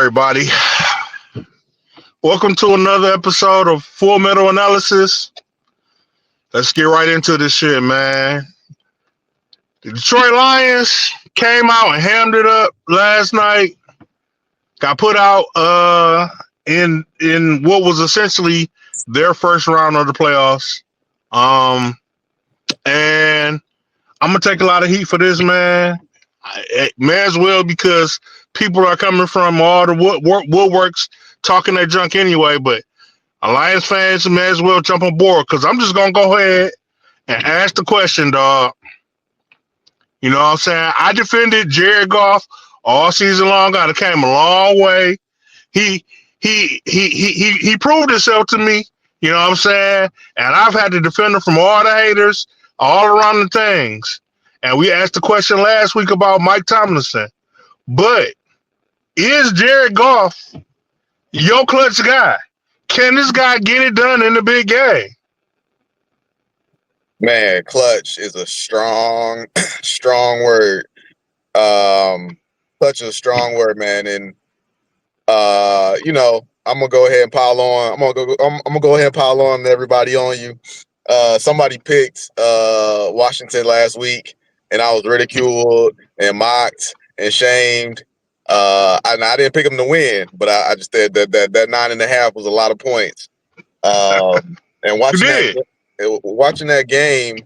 everybody. Welcome to another episode of Full Metal Analysis. Let's get right into this shit, man. The Detroit Lions came out and hammed it up last night. Got put out in what was essentially their first round of the playoffs. And I'm gonna take a lot of heat for this, man. May as well because people are coming from all the woodworks talking their junk anyway. But Lions fans may as well jump on board because I'm just gonna go ahead and ask the question, dog. You know what I'm saying? I defended Jared Goff all season long. I came a long way. He he proved himself to me. You know what I'm saying? And I've had to defend him from all the haters all around the things. And we asked the question last week about Mike Tomlinson. But is Jared Goff your clutch guy? Can this guy get it done in the big game? Man, clutch is a strong, strong word. Clutch is a strong word, man. And I'm gonna go ahead and pile on. I'm gonna go ahead and pile on everybody on you. Somebody picked Washington last week, and I was ridiculed and mocked and shamed. I didn't pick them to win, but I just said that 9.5 was a lot of points. And watching that game,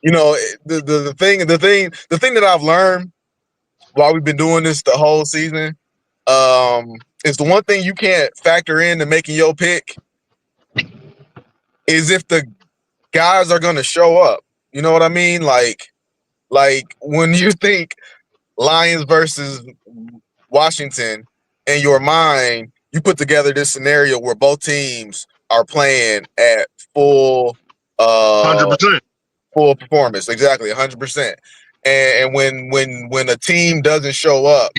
the thing that I've learned while we've been doing this the whole season, is the one thing you can't factor into making your pick is if the guys are going to show up. You know what I mean? Like when you think Lions versus Washington, in your mind, you put together this scenario where both teams are playing at full 100%. Full performance, exactly 100%. And when a team doesn't show up,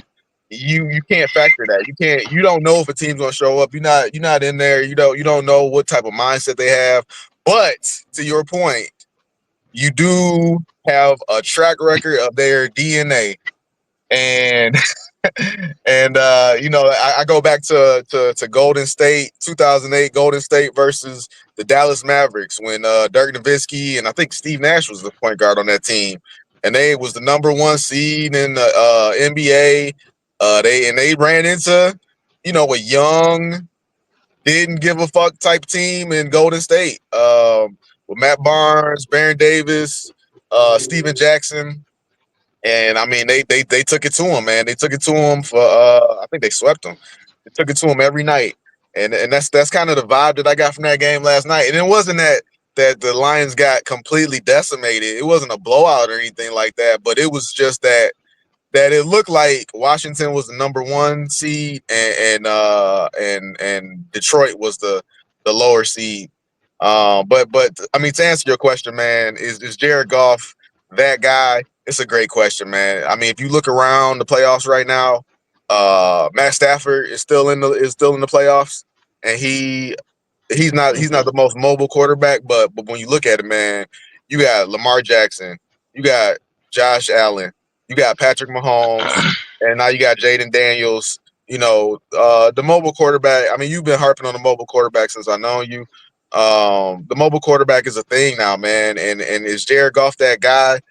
you can't factor that. You don't know if a team's gonna show up. You're not in there. You don't know what type of mindset they have. But to your point, you do have a track record of their DNA. And I go back to Golden State, 2008 Golden State versus the Dallas Mavericks when Dirk Nowitzki and I think Steve Nash was the point guard on that team, and they was the number one seed in the NBA. They ran into a young, didn't give a fuck type team in Golden State with Matt Barnes, Baron Davis, Steven Jackson. And I mean, they took it to him, man. They took it to him for I think they swept him. They took it to him every night, and that's kind of the vibe that I got from that game last night. And it wasn't that the Lions got completely decimated. It wasn't a blowout or anything like that, but it was just that it looked like Washington was the number one seed, and Detroit was the lower seed. But I mean, to answer your question, man, is Jared Goff that guy? It's a great question, man. I mean, if you look around the playoffs right now, Matt Stafford is still in the playoffs, and he's not the most mobile quarterback, but when you look at it, man, you got Lamar Jackson, you got Josh Allen, you got Patrick Mahomes, and now you got Jaden Daniels. The mobile quarterback. I mean, you've been harping on the mobile quarterback since I know you. The mobile quarterback is a thing now, man, and is Jared Goff that guy?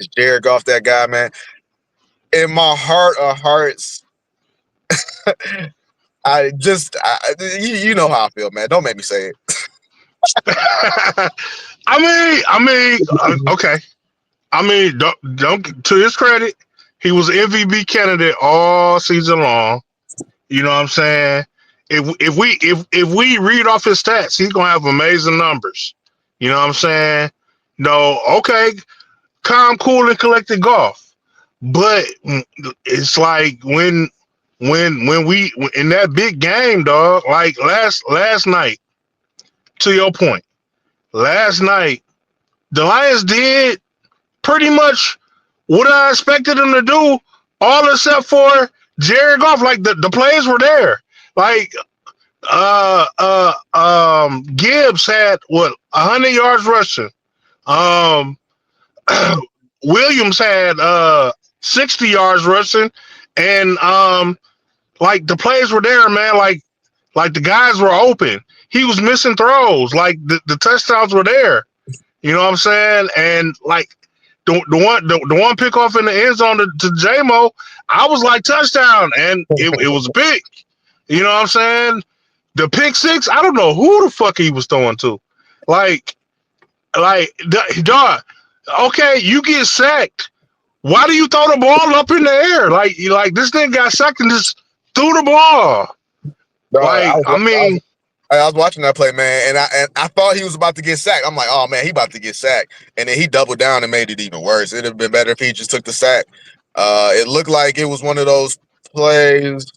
Is Jared Goff that guy, man? In my heart of hearts, you know how I feel, man. Don't make me say it. Okay. I mean, don't to his credit, he was MVP candidate all season long. You know what I'm saying? If we read off his stats, he's gonna have amazing numbers. You know what I'm saying? No, okay, calm, cool, and collected Goff. But it's like when we in that big game, dog. Like last night. To your point, last night the Lions did pretty much what I expected them to do, all except for Jared Goff. Like the plays were there. Like Gibbs had 100 yards rushing. Williams had 60 yards rushing, and like the plays were there, man. Like the guys were open. He was missing throws. Like the touchdowns were there. You know what I'm saying? And like the one pick off in the end zone to JMO, I was like touchdown, and it was a pick. You know what I'm saying? The pick six, I don't know who the fuck he was throwing to. Like dog. Okay, you get sacked. Why do you throw the ball up in the air? Like this thing got sacked and just threw the ball. Bro, Like I mean, I was watching that play, man, and I thought he was about to get sacked. I'm like, oh man, he about to get sacked, and then he doubled down and made it even worse. It'd have been better if he just took the sack. It looked like it was one of those plays,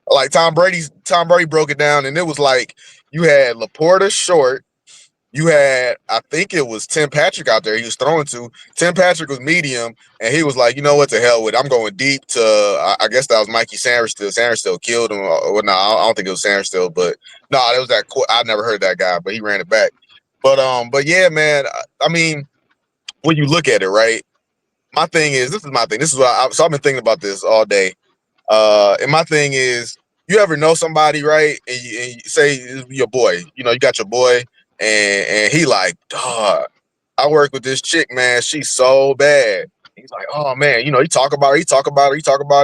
like Tom Brady broke it down, and it was like you had Laporta short. You had, I think it was Tim Patrick out there he was throwing to. Tim Patrick was medium, and he was like, you know what, to hell with it. I'm going deep to, I guess that was Mikey Sainristil. Sainristil killed him. Well, no, I don't think it was Sainristil, but no, it was that. I never heard that guy, but he ran it back. But yeah, man. I mean, when you look at it, right? My thing is, this is my thing. This is what so I've been thinking about this all day. And my thing is, you ever know somebody, right? And you say your boy, you got your boy, and he like, dog, I work with this chick, man. She's so bad. He's like, oh man, you talk about her, you talk about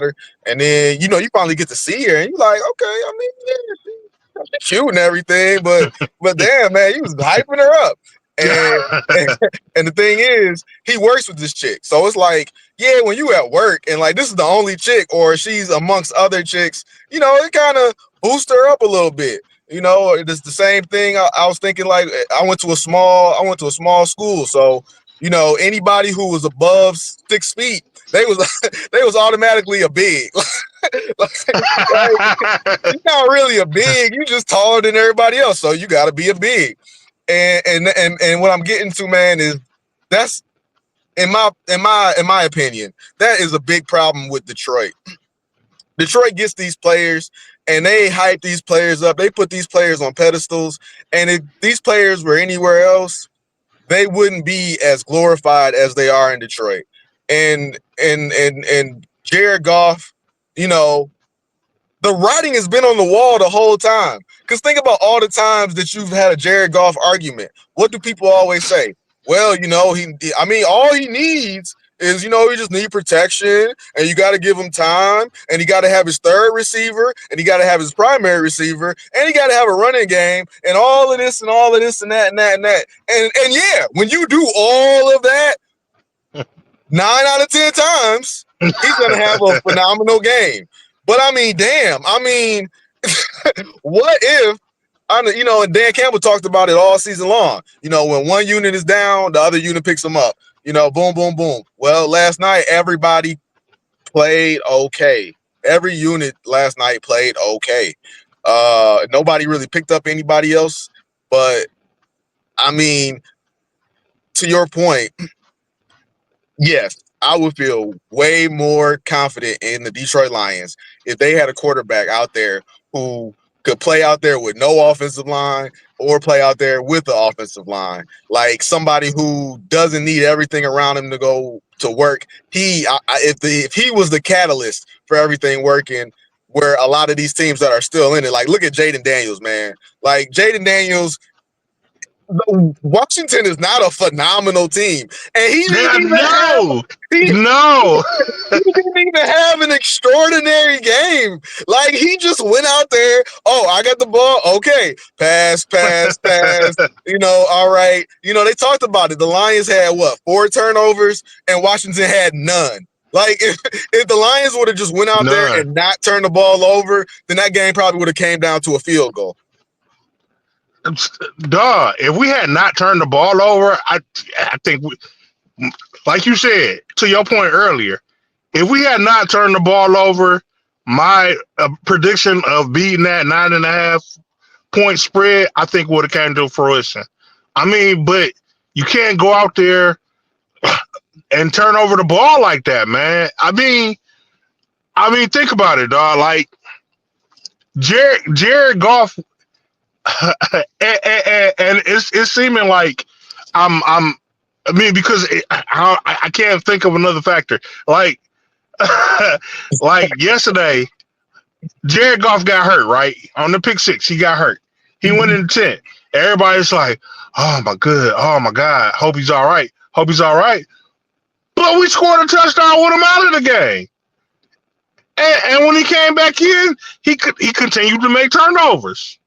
her, and then you finally get to see her, and you like, okay, I mean, yeah, she's cute and everything, but damn, man, he was hyping her up. And, and the thing is, he works with this chick. So it's like, yeah, when you at work and like this is the only chick or she's amongst other chicks, it kind of boosts her up a little bit. It's the same thing. I was thinking like I went to a small school. So, anybody who was above 6 feet, they was they was automatically a big. like, you're not really a big, you just taller than everybody else. So you gotta be a big. And what I'm getting to, man, is that's in my opinion, that is a big problem with Detroit. Detroit gets these players and they hype these players up. They put these players on pedestals. And if these players were anywhere else, they wouldn't be as glorified as they are in Detroit. And Jared Goff, the writing has been on the wall the whole time. Because think about all the times that you've had a Jared Goff argument. What do people always say? Well, all he needs is, he just need protection, and you got to give him time, and he got to have his third receiver, and he got to have his primary receiver, and he got to have a running game, and all of this and all of this and that and that and that. And yeah, when you do all of that, 9 out of 10 times, he's going to have a phenomenal game. But I mean, damn, what if, and Dan Campbell talked about it all season long. When one unit is down, the other unit picks them up. Boom, boom, boom. Well, last night, everybody played okay. Every unit last night played okay. Nobody really picked up anybody else. But, to your point, yes, I would feel way more confident in the Detroit Lions if they had a quarterback out there who could play out there with no offensive line or play out there with the offensive line. Like somebody who doesn't need everything around him to go to work. If he was the catalyst for everything working, where a lot of these teams that are still in it, like look at Jaden Daniels, man. Like Jaden Daniels, Washington is not a phenomenal team, and he didn't even have an extraordinary game. Like he just went out there. Oh, I got the ball. Okay, pass. All right. They talked about it. The Lions had 4 turnovers, and Washington had none. Like if the Lions would have just went out there and not turned the ball over, then that game probably would have came down to a field goal. Duh. If we had not turned the ball over, I think, like you said, to your point earlier, if we had not turned the ball over, my prediction of beating that 9.5-point spread, I think would have came to fruition. But you can't go out there and turn over the ball like that, man. Think about it, dog. Like Jared Goff, and it's seeming like because I can't think of another factor. Like Like yesterday, Jared Goff got hurt, right? On the pick six, he got hurt. He went in the tent. Everybody's like, oh my good, oh my God, hope he's all right. Hope he's all right. But we scored a touchdown with him out of the game. And when he came back in, he continued to make turnovers.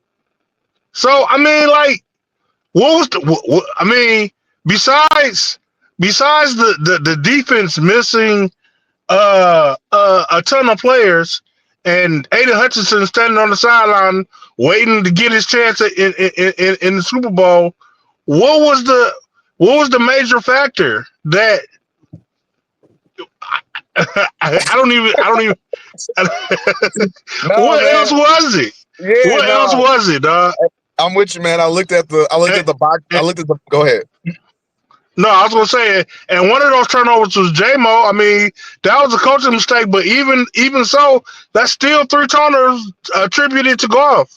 So I mean, like, what was the? I mean, besides the defense missing a ton of players, and Aiden Hutchinson standing on the sideline waiting to get his chance in the Super Bowl. What was the major factor that I don't even No, what else man. was it? Yeah, What else no. was it, dog? I'm with you, man. I looked And, at the box. I and, looked at the. Go ahead. no, I was gonna say, and one of those turnovers was J-Mo. I mean, that was a coaching mistake, but even so, that's still three turnovers attributed to Goff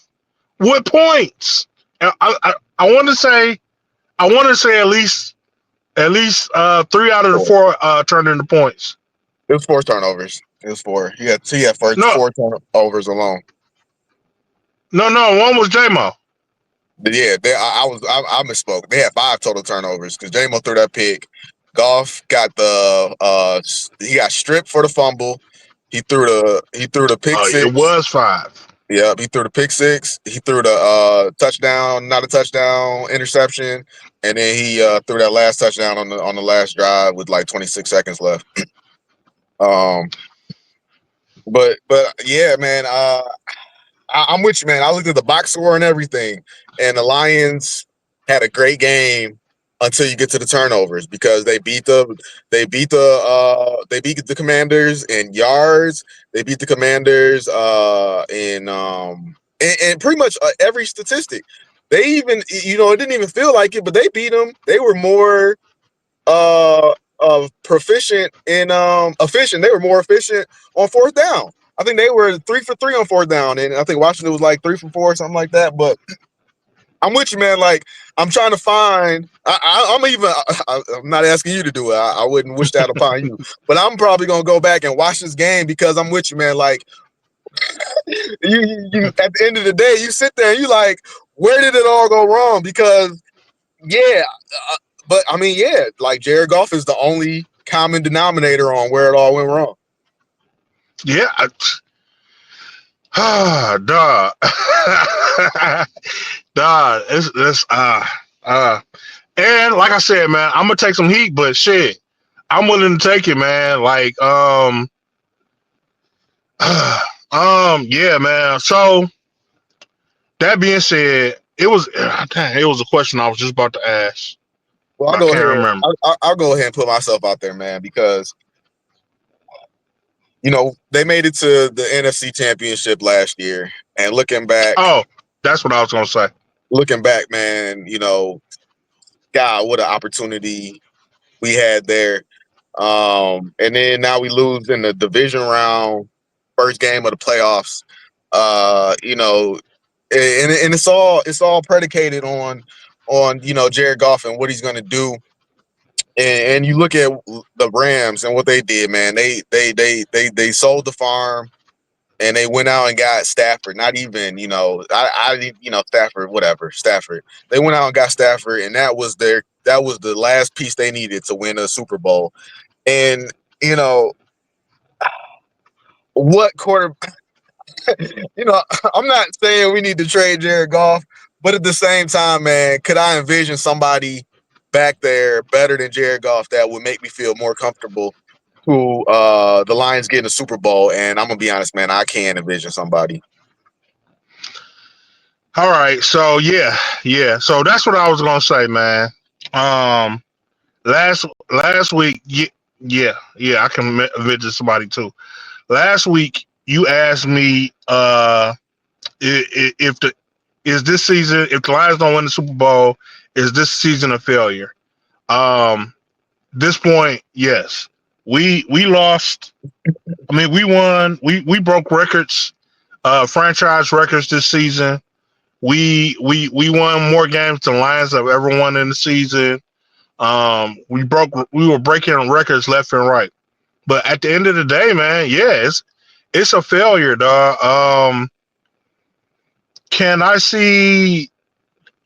with points. I want to say at least 3 out of the Four. four turned into points. It was four turnovers. It was four. He had first No, four turnovers alone. no, one was J-Mo. But yeah, I misspoke. They had five total turnovers because J-Mo threw that pick. Goff got he got stripped for the fumble. He threw the pick It six. was five. Yep, he threw the pick six. He threw the touchdown, not a touchdown, interception, and then he threw that last touchdown on the last drive with like 26 seconds left. Um, but yeah, man. I'm with you, man. I looked at the box score and everything, and the Lions had a great game until you get to the turnovers because they beat the Commanders in yards. They beat the Commanders in pretty much every statistic. They even it didn't even feel like it, but they beat them. They were more proficient in efficient. They were more efficient on fourth down. I think they were 3 for 3 on fourth down, and I think Washington was like 3 for 4, something like that. But I'm with you, man. Like I'm trying to find. I'm not asking you to do it. I wouldn't wish that upon you. But I'm probably gonna go back and watch this game because I'm with you, man. Like you at the end of the day, you sit there and you like, where did it all go wrong? Because yeah, but I mean, yeah, like Jared Goff is the only common denominator on where it all went wrong. Yeah. Dog. Dog. It's and like I said, man, I'm gonna take some heat, but shit, I'm willing to take it, man. Like, yeah, man. So that being said, it was a question I was just about to ask, Well, I'll but I go can't ahead. remember. I'll go ahead and put myself out there, man, because they made it to the NFC Championship last year, and Oh, that's what I was gonna say. looking back, man, God, what an opportunity we had there. And then now we lose in the division round, first game of the playoffs. And it's all predicated on Jared Goff and what he's going to do. And you look at the Rams and what they did, man. They sold the farm and they went out and got Stafford. Not even, Stafford, whatever, Stafford. They went out and got Stafford, and that was the last piece they needed to win a Super Bowl. And what quarter? I'm not saying we need to trade Jared Goff, but at the same time, man, could I envision somebody back there better than Jared Goff that would make me feel more comfortable to the Lions getting a Super Bowl? And I'm gonna be honest, man, I can't envision somebody. All right, so yeah. So that's what I was gonna say, man. Um, last week, yeah, I can visit somebody too. Last week, you asked me, if the is this season, if the Lions don't win the Super Bowl, is this season a failure? Um, this point, yes. We lost. I mean, we won. We broke records, franchise records this season. We won more games than Lions have ever won in the season. We were breaking records left and right. But at the end of the day, man, yeah, it's a failure, dog. Can I see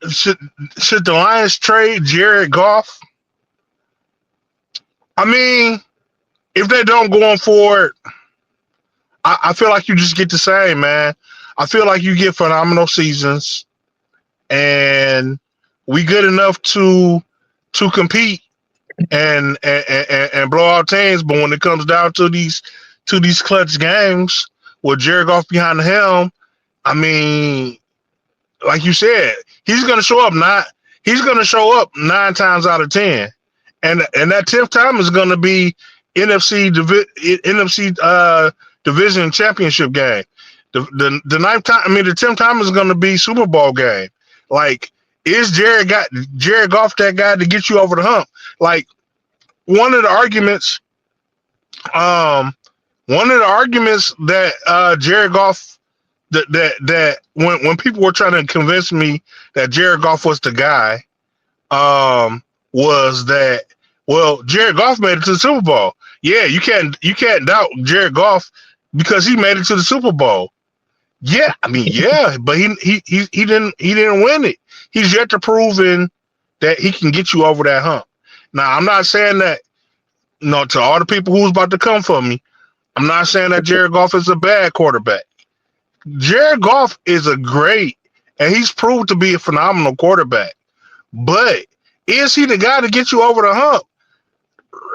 should should the Lions trade Jared Goff? I mean, if they don't going forward, I feel like you just get the same, man. I feel like you get phenomenal seasons, and we good enough to compete and blow out teams. But when it comes down to these clutch games with Jared Goff behind the helm, I mean, like you said, he's going to show up. Not he's going to show up 9 times out of 10, and that 10th time is going to be NFC division championship game. The ninth time, I mean, the 10th time is going to be Super Bowl game. Like, is Jared Goff that guy to get you over the hump? Like, one of the arguments, um, one of the arguments that Jared Goff that when people were trying to convince me that Jared Goff was the guy, was that, well, Jared Goff made it to the Super Bowl. Yeah, you can't doubt Jared Goff because he made it to the Super Bowl. Yeah, I mean, yeah, but he didn't win it. He's yet to proven that he can get you over that hump. Now, I'm not saying that, to all the people who's about to come for me, I'm not saying that Jared Goff is a bad quarterback. Jared Goff is a great, and he's proved to be a phenomenal quarterback. But is he the guy to get you over the hump?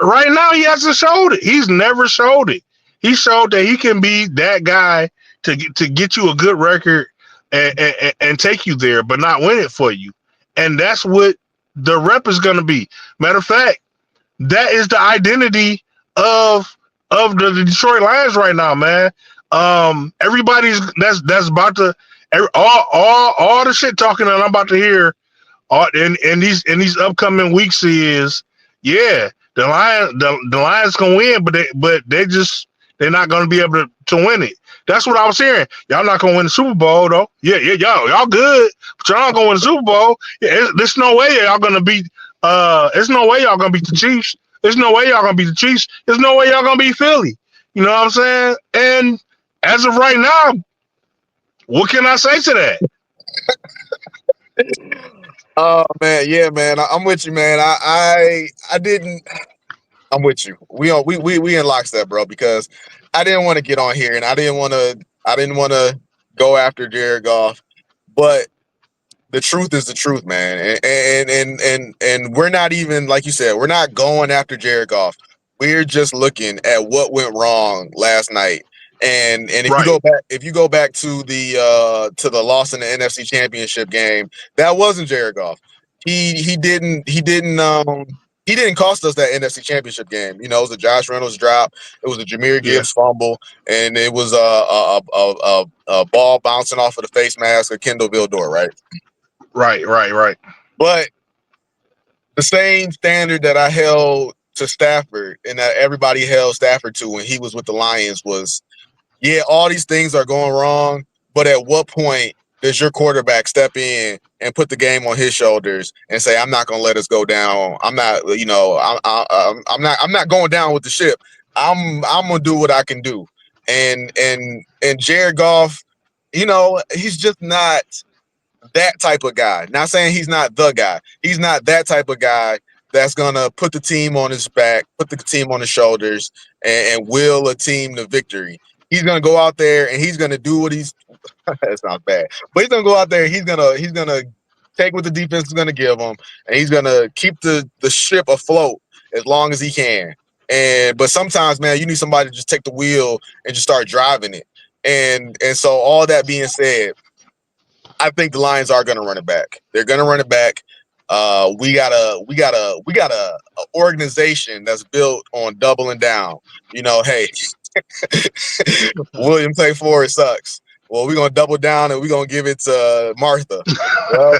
Right now, he hasn't showed it. He's never showed it. He showed that he can be that guy to get you a good record and take you there, but not win it for you. And that's what the rep is going to be. Matter of fact, that is the identity of the Detroit Lions right now, man. Everybody's that's about to all the shit talking that I'm about to hear in these upcoming weeks is, yeah, the Lions can win, they're not gonna be able to win it. That's what I was hearing. Y'all not gonna win the Super Bowl though. Yeah, yeah, y'all good, but y'all not gonna win the Super Bowl. Yeah, there's no way y'all gonna beat. There's no way y'all gonna beat the Chiefs. There's no way y'all gonna beat the Chiefs. There's no way y'all gonna beat Philly. You know what I'm saying? And as of right now, what can I say to that? Oh man, yeah, man, I'm with you, man. I didn't. I'm with you. We in lockstep, bro. Because I didn't want to get on here, and I didn't want to go after Jared Goff, but the truth is the truth, man. And we're not even, like you said, we're not going after Jared Goff. We're just looking at what went wrong last night. And if you Right. go back to the loss in the NFC Championship game, that wasn't Jared Goff. He didn't cost us that NFC Championship game. You know, it was a Josh Reynolds drop, it was a Jameer Yeah. Gibbs fumble, and it was a ball bouncing off of the face mask of Kendall Vildor, right? Right. Right. Right. But the same standard that I held to Stafford and that everybody held Stafford to when he was with the Lions was, yeah, all these things are going wrong, but at what point does your quarterback step in and put the game on his shoulders and say, "I'm not going to let us go down. I'm not, I'm not going down with the ship. I'm going to do what I can do." And Jared Goff, he's just not that type of guy. Not saying he's not the guy. He's not that type of guy that's gonna put the team on his back, put the team on his shoulders, and will a team to victory. He's gonna go out there and he's gonna do what he's. That sounds bad, but he's gonna go out there. He's gonna take what the defense is gonna give him, and he's gonna keep the ship afloat as long as he can. But sometimes, man, you need somebody to just take the wheel and just start driving it. And so all that being said, I think the Lions are going to run it back. They're going to run it back. We got a organization that's built on doubling down. Hey, William Clay Ford sucks. Well, we're gonna double down and we're gonna give it to Martha. Well,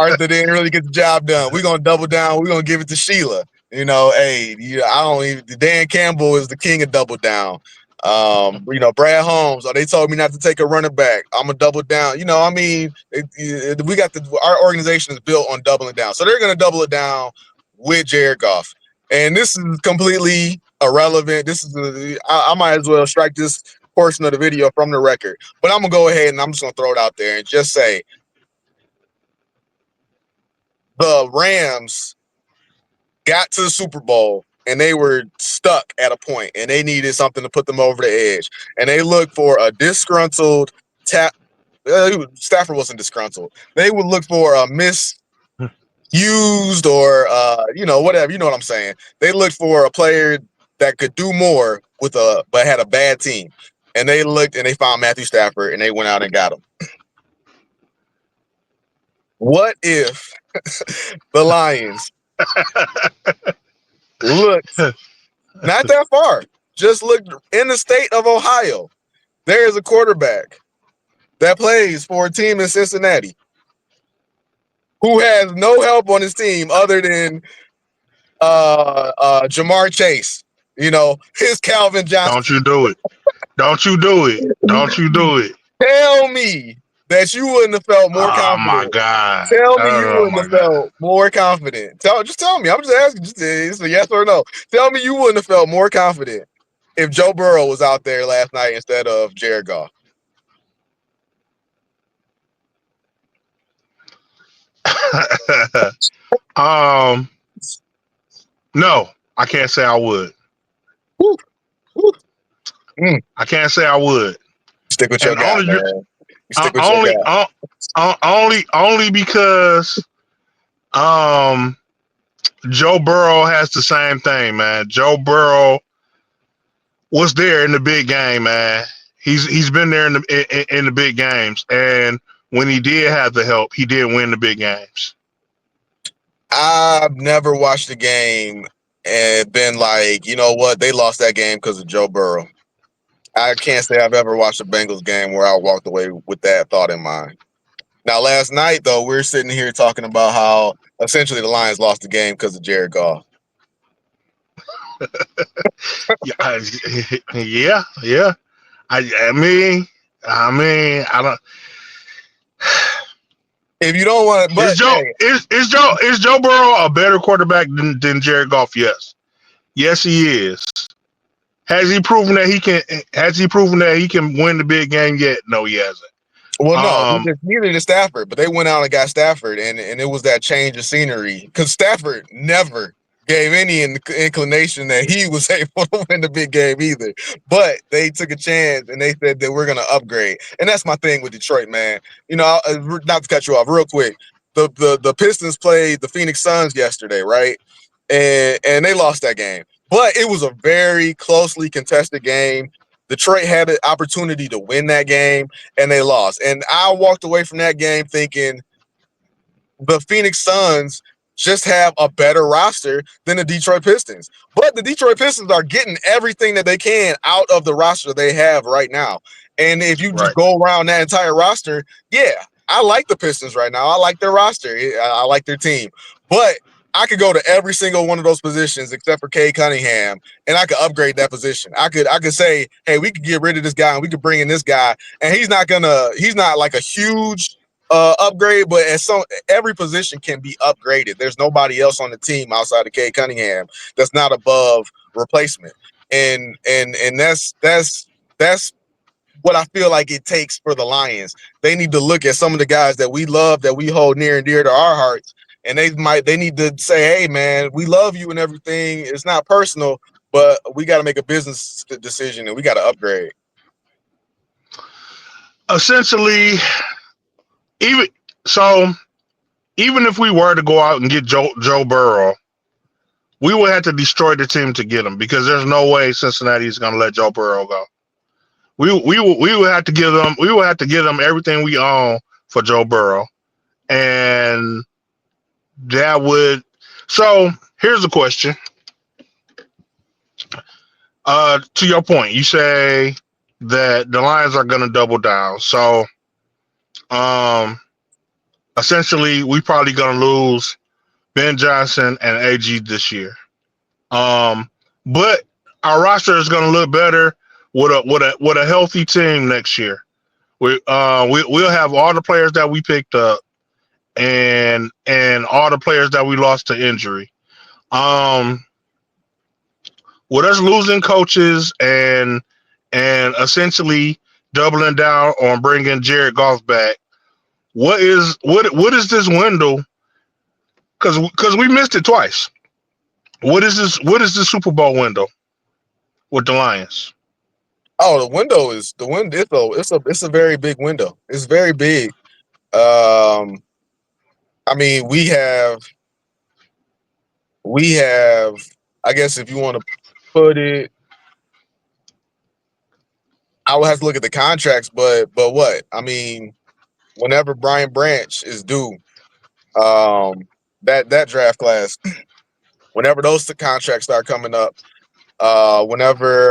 Martha didn't really get the job done. We're gonna double down. We're gonna give it to Sheila. Hey, I don't even. Dan Campbell is the king of double down. Brad Holmes. Oh, they told me not to take a running back. I'm gonna double down. I mean, we got our organization is built on doubling down, so they're gonna double it down with Jared Goff, and this is completely irrelevant. This is I might as well strike this portion of the video from the record. But I'm gonna go ahead and I'm just gonna throw it out there and just say the Rams got to the Super Bowl and they were stuck at a point and they needed something to put them over the edge. And they looked for a disgruntled Stafford wasn't disgruntled. They would look for a misused or whatever. You know what I'm saying? They looked for a player that could do more but had a bad team. And they looked and they found Matthew Stafford and they went out and got him. What if the Lions looked not that far, just looked in the state of Ohio? There is a quarterback that plays for a team in Cincinnati who has no help on his team other than Jamar Chase. His Calvin Johnson. Don't you do it. Don't you do it. Don't you do it. Tell me that you wouldn't have felt more confident. Oh, my God. Tell me you wouldn't have felt more confident. Just tell me. I'm just asking. It's a yes or no. Tell me you wouldn't have felt more confident if Joe Burrow was out there last night instead of Jared Goff. No, I can't say I would. Woo. Woo. I can't say I would. Stick with your guy, man. Stick with only, your guy. Only because Joe Burrow has the same thing, man. Joe Burrow was there in the big game, man. He's been there in the big games, and when he did have the help, he did win the big games. I've never watched a game and been like, you know what, they lost that game because of Joe Burrow. I can't say I've ever watched a Bengals game where I walked away with that thought in mind. Now, last night, though, we're sitting here talking about how essentially the Lions lost the game because of Jared Goff. Yeah. I mean, I don't. If you don't want, but is Joe Burrow a better quarterback than Jared Goff? Yes, he is. Has he proven that he can? Has he proven that he can win the big game yet? No, he hasn't. Well, no, neither did Stafford, but they went out and got Stafford, and it was that change of scenery because Stafford never gave any inclination that he was able to win the big game either. But they took a chance and they said that we're going to upgrade, and that's my thing with Detroit, man. Not to cut you off real quick. The Pistons played the Phoenix Suns yesterday, right? And they lost that game, but it was a very closely contested game. Detroit had an opportunity to win that game, and they lost. And I walked away from that game thinking the Phoenix Suns just have a better roster than the Detroit Pistons. But the Detroit Pistons are getting everything that they can out of the roster they have right now. And if you just go around that entire roster, yeah, I like the Pistons right now. I like their roster. I like their team. But I could go to every single one of those positions except for Cade Cunningham, and I could upgrade that position. I could say, hey, we could get rid of this guy and we could bring in this guy, and he's not like a huge upgrade, but every position can be upgraded. There's nobody else on the team outside of Cade Cunningham that's not above replacement, and that's what I feel like it takes for the Lions. They need to look at some of the guys that we love, that we hold near and dear to our hearts. And they need to say, hey, man, we love you and everything. It's not personal, but we got to make a business decision and we got to upgrade. Essentially, even if we were to go out and get Joe Burrow, we would have to destroy the team to get him because there's no way Cincinnati is going to let Joe Burrow go. We would have to give them everything we own for Joe Burrow, and that would. So here's the question. To your point, you say that the Lions are going to double down. So, essentially, we probably going to lose Ben Johnson and AG this year. But our roster is going to look better with a healthy team next year. We'll have all the players that we picked up and all the players that we lost to injury. with us losing coaches and essentially doubling down on bringing Jared Goff back, what is this window? Because we missed it twice. What is this? What is the Super Bowl window with the Lions? Oh, the window is the window. It's a very big window. It's very big. Um, I mean, we have. I guess if you want to put it, I would have to look at the contracts. But what I mean, whenever Brian Branch is due, um, that draft class, whenever those contracts start coming up, whenever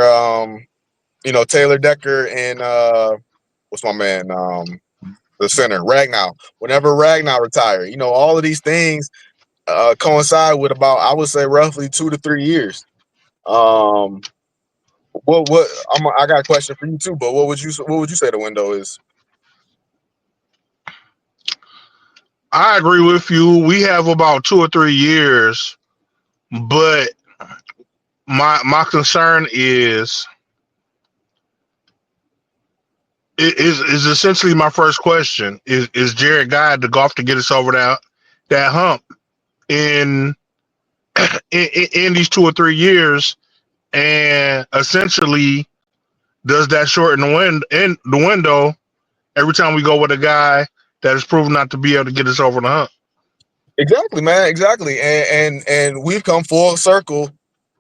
Taylor Decker and what's my man, the center Ragnow, whenever Ragnow retire, all of these things coincide with about, I would say, roughly 2 to 3 years. Um, I got a question for you too, but what would you say the window is? I agree with you. We have about 2 or 3 years, but my concern is essentially my first question: is Jared God the golf to get us over that hump in in these 2 or 3 years, and essentially does that shorten the window every time we go with a guy that has proven not to be able to get us over the hump? Exactly, man. Exactly, and we've come full circle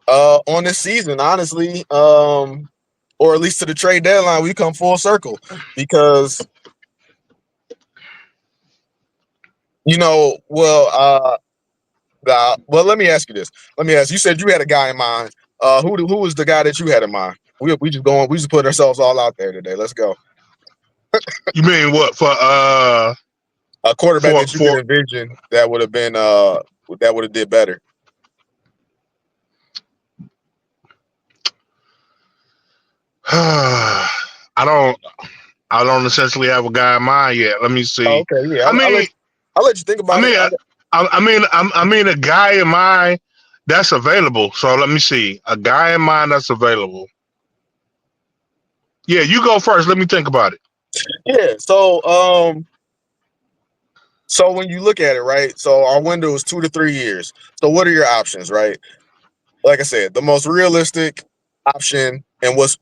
on this season, honestly, or at least to the trade deadline, we come full circle because well, let me ask you this. Let me ask. You said you had a guy in mind. Who was the guy that you had in mind? We just put ourselves all out there today. Let's go. You mean what A quarterback for that you could for? envision that would have did better. I don't I don't essentially have a guy in mind yet. Let me Oh, see. okay, yeah. I mean, I'll let you think I about it. mean, I mean, a guy in mind that's available. So let me see. A guy in mind that's available. Yeah, you go first. Let me think about it. Yeah. So when you look at it, right? So our window is 2 to 3 years. So what are your options, right? Like I said, the most realistic option and what's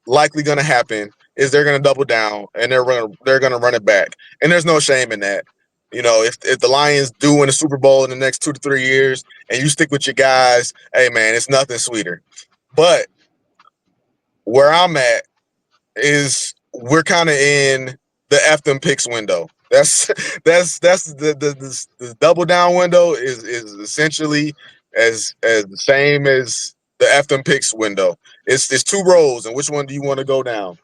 likely going to happen is they're going to double down and they're going to run it back. And there's no shame in that. If the Lions do win a Super Bowl in the next 2 to 3 years and you stick with your guys, hey man, it's nothing sweeter. But where I'm at is we're kind of in the F them picks window. That's that's the double down window is essentially as the same as the F them picks window. It's two rows, and which one do you want to go down?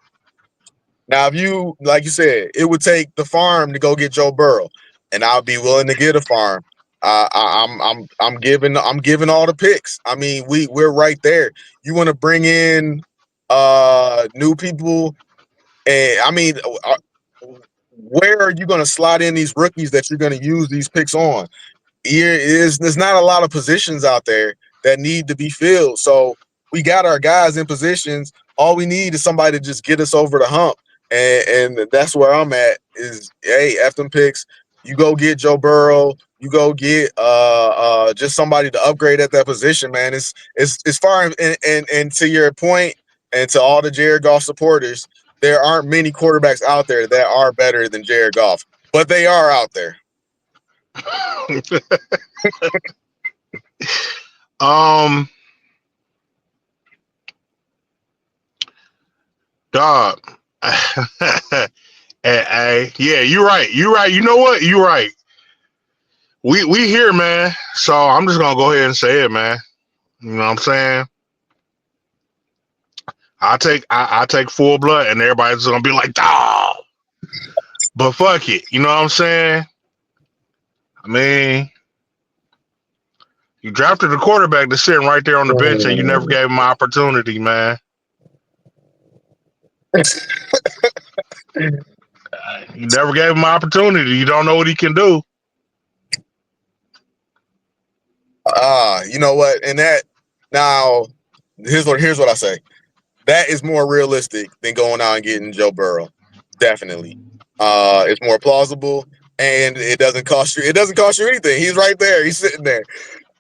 Now, if you like you said, it would take the farm to go get Joe Burrow, and I'll be willing to get a farm. I'm giving all the picks. I mean, we're right there. You want to bring in new people, and I mean, where are you going to slot in these rookies that you're going to use these picks on? There's not a lot of positions out there that need to be filled. So we got our guys in positions. All we need is somebody to just get us over the hump. And that's where I'm at is, hey, F them picks. You go get Joe Burrow. You go get just somebody to upgrade at that position, man. It's far and to your point, and to all the Jared Goff supporters, there aren't many quarterbacks out there that are better than Jared Goff, but they are out there. um, dog. Yeah, you're right. You're right. You know what? You're right. We here, man. So I'm just gonna go ahead and say it, man. You know what I'm saying? I take full blood, and everybody's gonna be like, "Dog," but fuck it. You know what I'm saying? I mean, you drafted a quarterback that's sitting right there on the bench, and you never gave him an opportunity, man. You never gave him an opportunity. You don't know what he can do. You know what? And that now here's what I say. That is more realistic than going out and getting Joe Burrow. Definitely. It's more plausible and it doesn't cost you anything. He's right there. He's sitting there.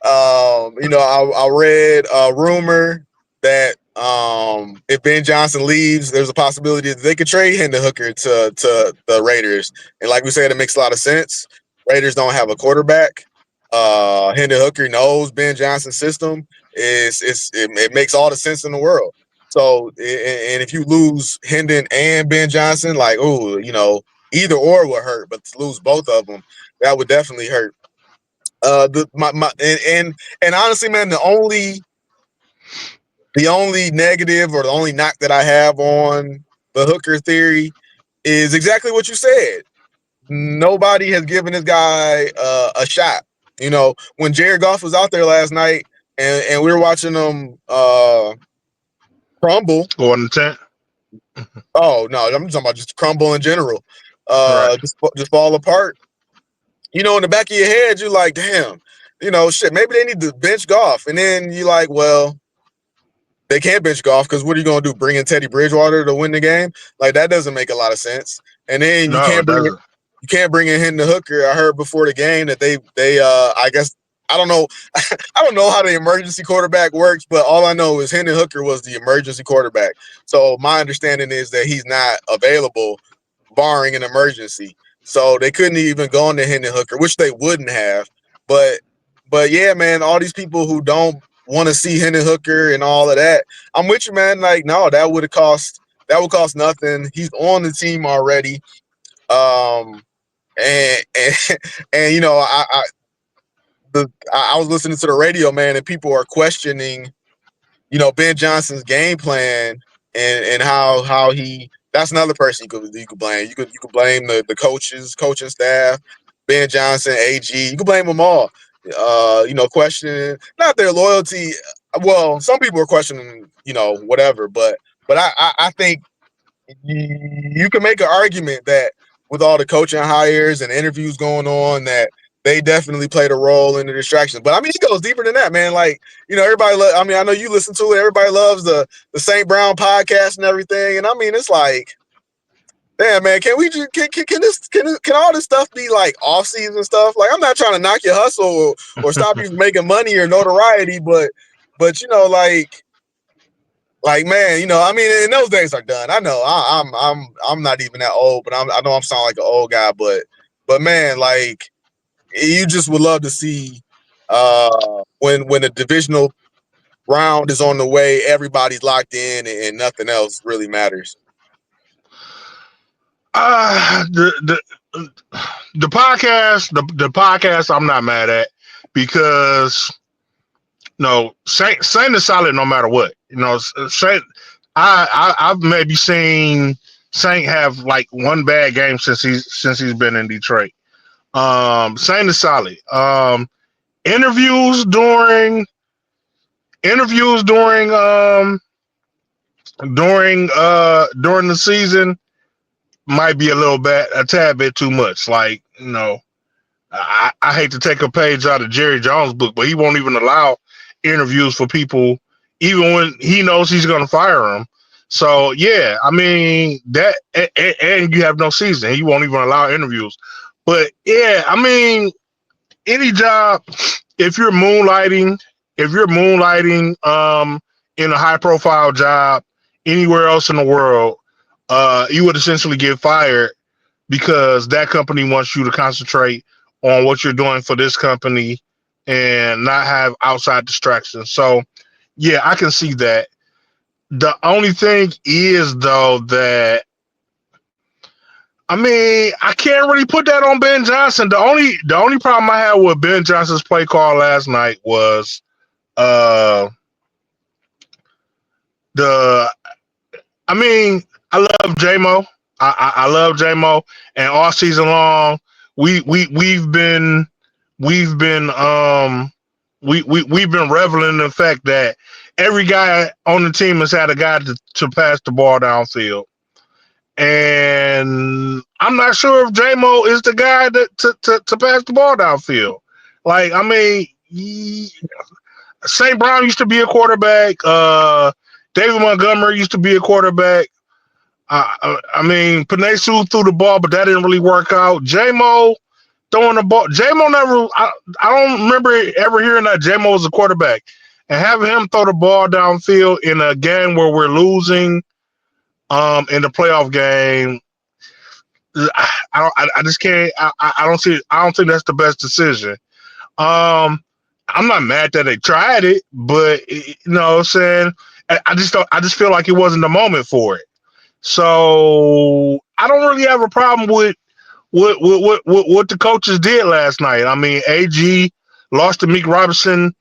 I read a rumor that if Ben Johnson leaves, there's a possibility that they could trade Hendon Hooker to the Raiders. And like we said, it makes a lot of sense. Raiders don't have a quarterback. Hendon Hooker knows Ben Johnson's system. It makes all the sense in the world. So, and if you lose Hendon and Ben Johnson, like, oh, either or would hurt, but to lose both of them, that would definitely hurt. The my and honestly, man, the only negative or the only knock that I have on the Hooker theory is exactly what you said. Nobody has given this guy a shot. When Jared Goff was out there last night and we were watching him crumble. Go on the tent. Oh no, I'm talking about just crumble in general. Right. Just fall apart. In the back of your head, you're like, damn, shit, maybe they need to bench Goff. And then you're like, well, they can't bench Goff because what are you going to do? Bring in Teddy Bridgewater to win the game? Like, that doesn't make a lot of sense. And then No, it doesn't. you can't bring in Hendon Hooker. I heard before the game that they I guess I don't know I don't know how the emergency quarterback works, but all I know is Hendon Hooker was the emergency quarterback. So my understanding is that he's not available barring an emergency. So they couldn't even go on to Hendon Hooker, which they wouldn't have. But yeah, man, all these people who don't want to see Hendon Hooker and all of that, I'm with you, man. Like, no, that would cost nothing. He's on the team already. And and I was listening to the radio, man, and people are questioning, Ben Johnson's game plan and how he. That's another person you could blame. You could blame the coaching staff, Ben Johnson, AG. You could blame them all. Questioning not their loyalty. Well, some people are questioning, whatever, but I think you can make an argument that with all the coaching hires and interviews going on, that they definitely played a role in the distraction. But I mean, it goes deeper than that, man. Like, everybody. I mean, I know you listen to it. Everybody loves the St. Brown podcast and everything. And I mean, it's like, damn, man, can we just can all this stuff be like off season stuff? Like, I'm not trying to knock your hustle or stop you from making money or notoriety, but like, man, I mean, and those days are done. I know I'm not even that old, but I know I'm sounding like an old guy, but man, like, you just would love to see when the divisional round is on the way, everybody's locked in and nothing else really matters. The podcast I'm not mad at because no, Saint is solid no matter what. Saint, I've maybe seen Saint have like one bad game since he's been in Detroit. Saint is solid. Interviews during during the season might be a tad bit too much. Like, I hate to take a page out of Jerry Jones' book, but he won't even allow interviews for people, even when he knows he's going to fire them. So yeah, I mean that, and you have no season, he won't even allow interviews. But yeah, I mean, any job, if you're moonlighting, in a high profile job anywhere else in the world, you would essentially get fired because that company wants you to concentrate on what you're doing for this company and not have outside distractions. So, yeah, I can see that. The only thing is, though, that I mean, I can't really put that on Ben Johnson. The only problem I had with Ben Johnson's play call last night was uh the I mean, I love JMO. I love JMO, and all season long, we've been we've been we've been reveling in the fact that every guy on the team has had a guy to pass the ball downfield, and I'm not sure if JMO is the guy to pass the ball downfield. Like, I mean, St. Brown used to be a quarterback. David Montgomery used to be a quarterback. I mean, Panay Sewell threw the ball, but that didn't really work out. J-Mo throwing the ball. J-Mo never. I don't remember ever hearing that J-Mo was a quarterback and having him throw the ball downfield in a game where we're losing. In the playoff game, I just can't. I don't see. I don't think that's the best decision. Um, I'm not mad that they tried it, but you know what I'm saying. I just don't. I just feel like it wasn't the moment for it. So I don't really have a problem with what the coaches did last night. I mean, AG lost to Meek Robinson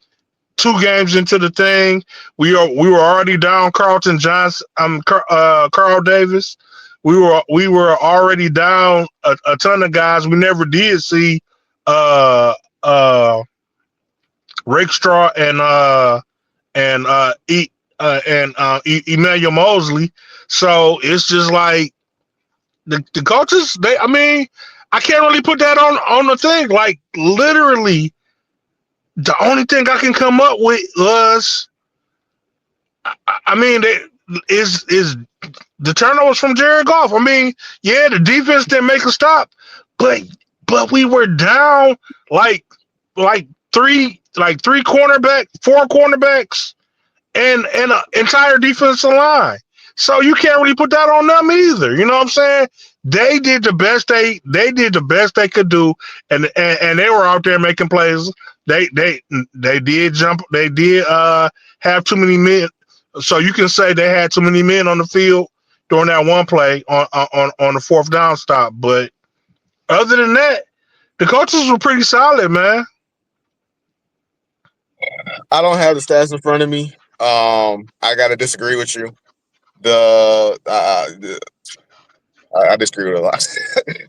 2 games into the thing. We were already down Carlton Johnson, Carl Davis. We were already down a ton of guys. We never did see uh uh Rakestraw and Emmanuel Mosley. So it's just like the coaches. I mean, I can't really put that on the thing. Like literally, the only thing I can come up with was, I mean, is the turnovers from Jared Goff. I mean, yeah, the defense didn't make a stop, but we were down like like three cornerback, 4 cornerbacks, and an entire defensive line. So you can't really put that on them either. You know what I'm saying? They did the best they could do, and they were out there making plays. They did jump. They did have too many men. So you can say they had too many men on the field during that one play on the fourth down stop. But other than that, the coaches were pretty solid, man. I don't have the stats in front of me. I gotta disagree with you. I disagree with a lot.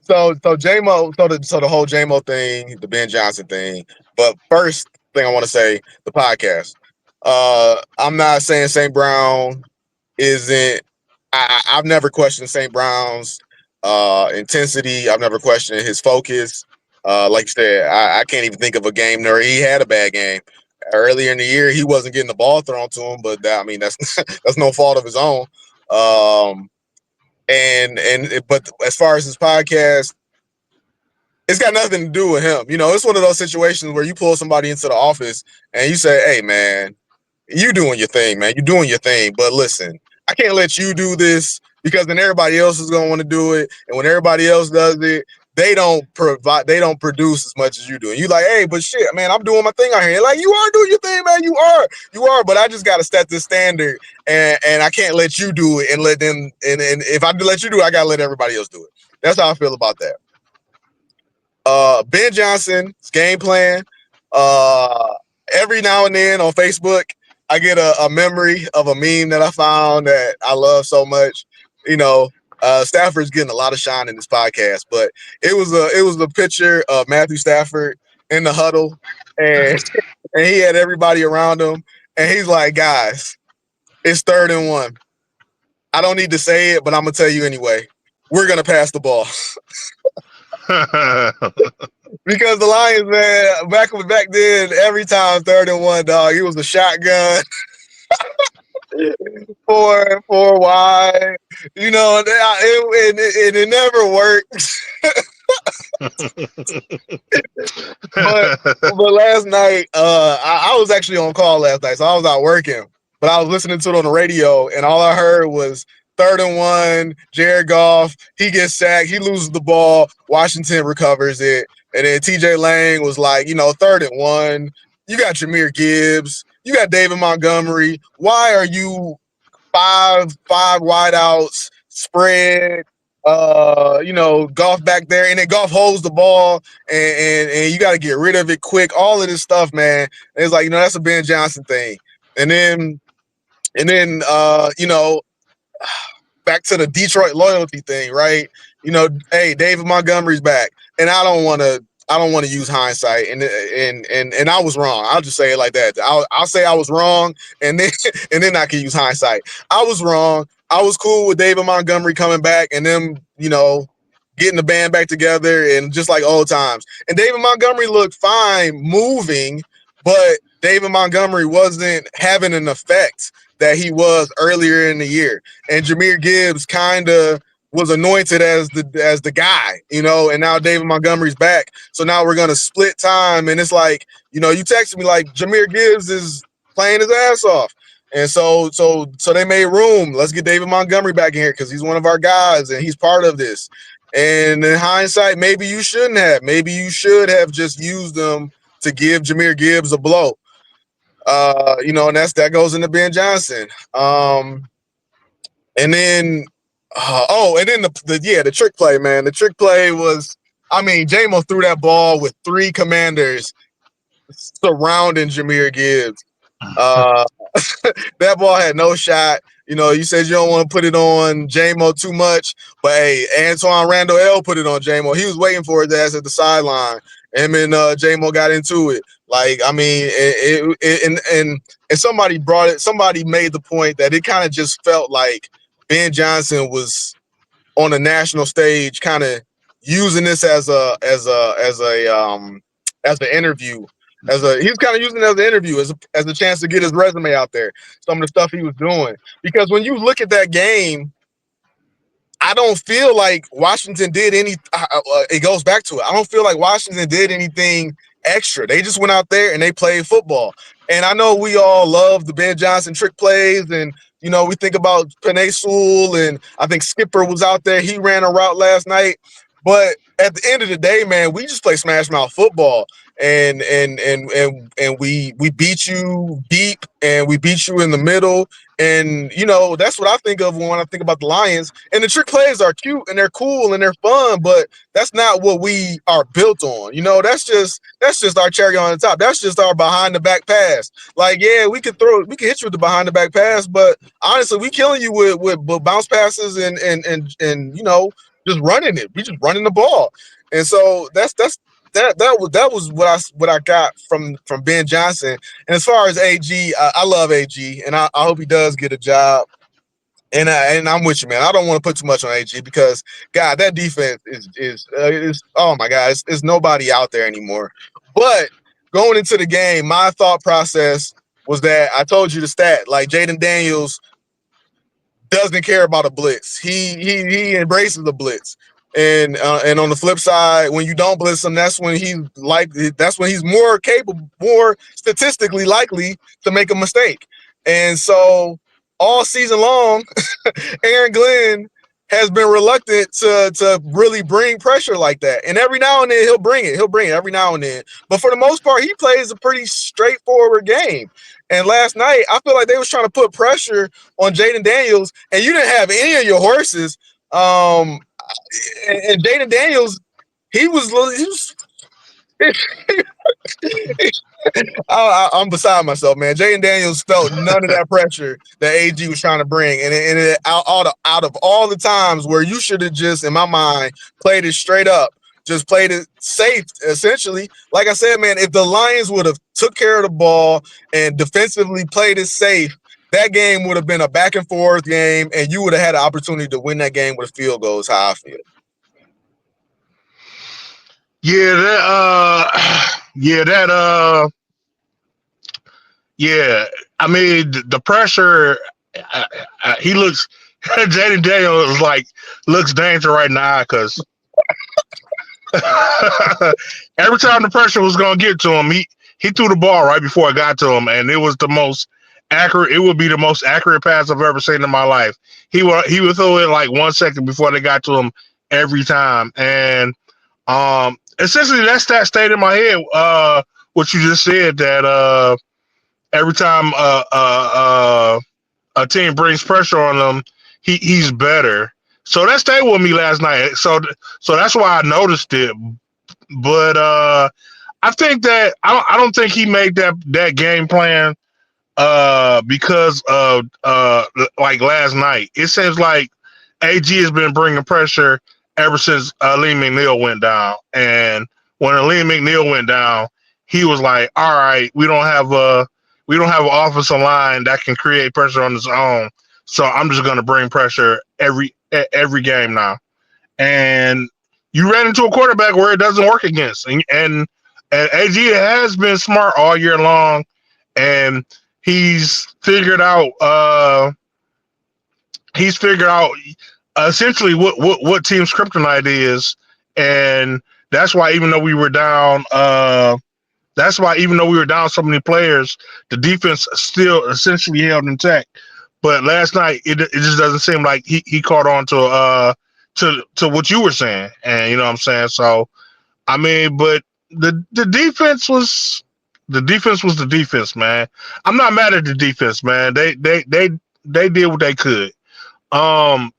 So JMO, so the whole JMO thing, the Ben Johnson thing. But first thing I want to say, the podcast. I'm not saying St. Brown isn't. I've never questioned St. Brown's intensity. I've never questioned his focus. Like you said, I can't even think of a game where he had a bad game. Earlier in the year, he wasn't getting the ball thrown to him, but I mean that's that's no fault of his own. Um, but as far as his podcast, it's got nothing to do with him. You know, it's one of those situations where you pull somebody into the office and you say, "Hey, man, you doing your thing, man. You doing your thing. But listen, I can't let you do this because then everybody else is gonna want to do it. And when everybody else does it, they don't produce as much as you do. And you like, hey, but shit, man, I'm doing my thing out here. Like, you are doing your thing, man. You are. But I just gotta set this standard, and I can't let you do it and let them. And if I let you do it, I gotta let everybody else do it. That's how I feel about that. Ben Johnson's game plan. Every now and then on Facebook, I get a memory of a meme that I found that I love so much. You know, Stafford's getting a lot of shine in this podcast, but it was a picture of Matthew Stafford in the huddle, and and he had everybody around him, and he's like, guys, it's 3rd and 1. I don't need to say it, but I'm gonna tell you anyway. We're gonna pass the ball. Because the Lions, man, back then, every time 3rd and 1, dog, it was a shotgun, four wide. You know, it never worked. But last night, I was actually on call last night, so I was out working. But I was listening to it on the radio, and all I heard was 3rd and 1. Jared Goff, he gets sacked, he loses the ball. Washington recovers it, and then TJ Lang was like, 3rd and 1. You got Jahmyr Gibbs, you got David Montgomery. Why are you five wideouts spread? Golf back there, and then Golf holds the ball, and you got to get rid of it quick. All of this stuff, man. And it's like, that's a Ben Johnson thing. And then back to the Detroit loyalty thing, right? Hey, David Montgomery's back, and I don't want to use hindsight, and I was wrong. I'll just say it like that. I'll say I was wrong, and then I can use hindsight. I was wrong. I was cool with David Montgomery coming back and them, getting the band back together and just like old times. And David Montgomery looked fine moving, but David Montgomery wasn't having an effect that he was earlier in the year, and Jahmyr Gibbs kind of was anointed as the guy, and now David Montgomery's back. So now we're gonna split time, and it's like, you texted me like Jahmyr Gibbs is playing his ass off. And so they made room. Let's get David Montgomery back in here because he's one of our guys and he's part of this. And in hindsight, maybe you shouldn't have. Maybe you should have just used them to give Jahmyr Gibbs a blow. And that goes into Ben Johnson. And then the trick play, man. The trick play was, J-Mo threw that ball with 3 commanders surrounding Jahmyr Gibbs. That ball had no shot. You said you don't want to put it on J-Mo too much, but hey, Antoine Randall L put it on J-Mo. He was waiting for his ass at the sideline. Him and J-Mo got into it. And somebody made the point that it kind of just felt like Ben Johnson was on a national stage, kind of using this as an interview. He was kind of using it as an interview, as a chance to get his resume out there, some of the stuff he was doing. Because when you look at that game, I don't feel like Washington did any. It goes back to it. I don't feel like Washington did anything extra. They just went out there and they played football. And I know we all love the Ben Johnson trick plays, and we think about Penei Sewell, and I think Skipper was out there. He ran a route last night. But at the end of the day, man, we just play smash mouth football. And we beat you deep and we beat you in the middle. And that's what I think of when I think about the Lions. And the trick plays are cute and they're cool and they're fun, but that's not what we are built on. That's just our cherry on the top. That's just our behind the back pass. Like, yeah, we could hit you with the behind the back pass, but honestly, we killing you with bounce passes and just running it. We just running the ball. And so that was what I got from Ben Johnson. And as far as AG, I love AG, and I hope he does get a job. And I'm with you, man. I don't want to put too much on AG because, God, that defense is oh my God, it's nobody out there anymore. But going into the game, my thought process was that I told you the stat, like Jaden Daniels doesn't care about a blitz. He embraces the blitz. And on the flip side, when you don't blitz him, that's when he's more capable, more statistically likely to make a mistake. And so all season long, Aaron Glenn has been reluctant to really bring pressure like that. And every now and then he'll bring it every now and then. But for the most part, he plays a pretty straightforward game. And last night, I feel like they was trying to put pressure on Jaden Daniels, and you didn't have any of your horses. And Jaden Daniels, he was I'm beside myself, man. Jaden Daniels felt none of that pressure that AG was trying to bring, and out of all the times where you should have just, in my mind, played it straight up, just played it safe, essentially. Like I said, man, if the Lions would have took care of the ball and defensively played it safe, that game would have been a back and forth game, and you would have had an opportunity to win that game with a field goal. Is how I feel. Yeah, yeah. I mean, the pressure. He looks. Jaden Daniels looks dangerous right now because every time the pressure was going to get to him, he threw the ball right before it got to him, and it was the most accurate. It would be the most accurate pass I've ever seen in my life. He would throw it like 1 second before they got to him every time, and essentially that's that stayed in my head. What you just said that every time a team brings pressure on them, he's better. So that stayed with me last night. So that's why I noticed it. But I think that I don't think he made that game plan because of like last night. It seems like AG has been bringing pressure ever since Lee McNeil went down. And when Lee McNeil went down, he was like, "All right, we don't have an offensive line that can create pressure on its own. So I'm just going to bring pressure every game now." And you ran into a quarterback where it doesn't work against, and AG has been smart all year long and he's figured out. He's figured out essentially what team's kryptonite is, and that's why even though we were down, that's why even though we were down so many players, the defense still essentially held intact. But last night, it just doesn't seem like he caught on to what you were saying, and you know what I'm saying. So I mean, but the defense was the defense, man. I'm not mad at the defense, man. They did what they could. Um,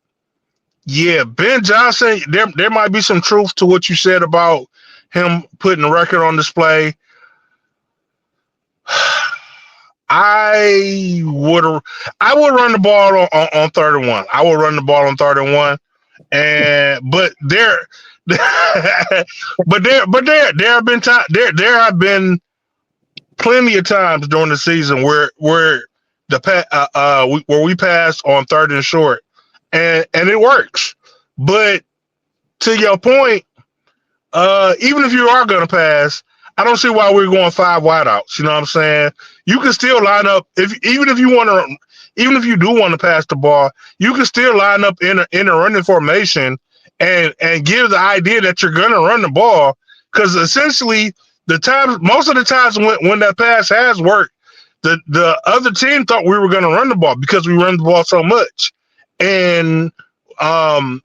yeah, Ben Johnson. There might be some truth to what you said about him putting the record on display. I would run the ball on 31. I would run the ball on 31. And there have been there have been plenty of times during the season where where we pass on third and short, and it works. But to your point, even if you are going to pass, I don't see why we're going five wideouts. You know what I'm saying? You can still line up even if you want to, even if you do want to pass the ball, you can still line up in a running formation and give the idea that you're going to run the ball because essentially most of the times when that pass has worked, the other team thought we were going to run the ball because we run the ball so much, and um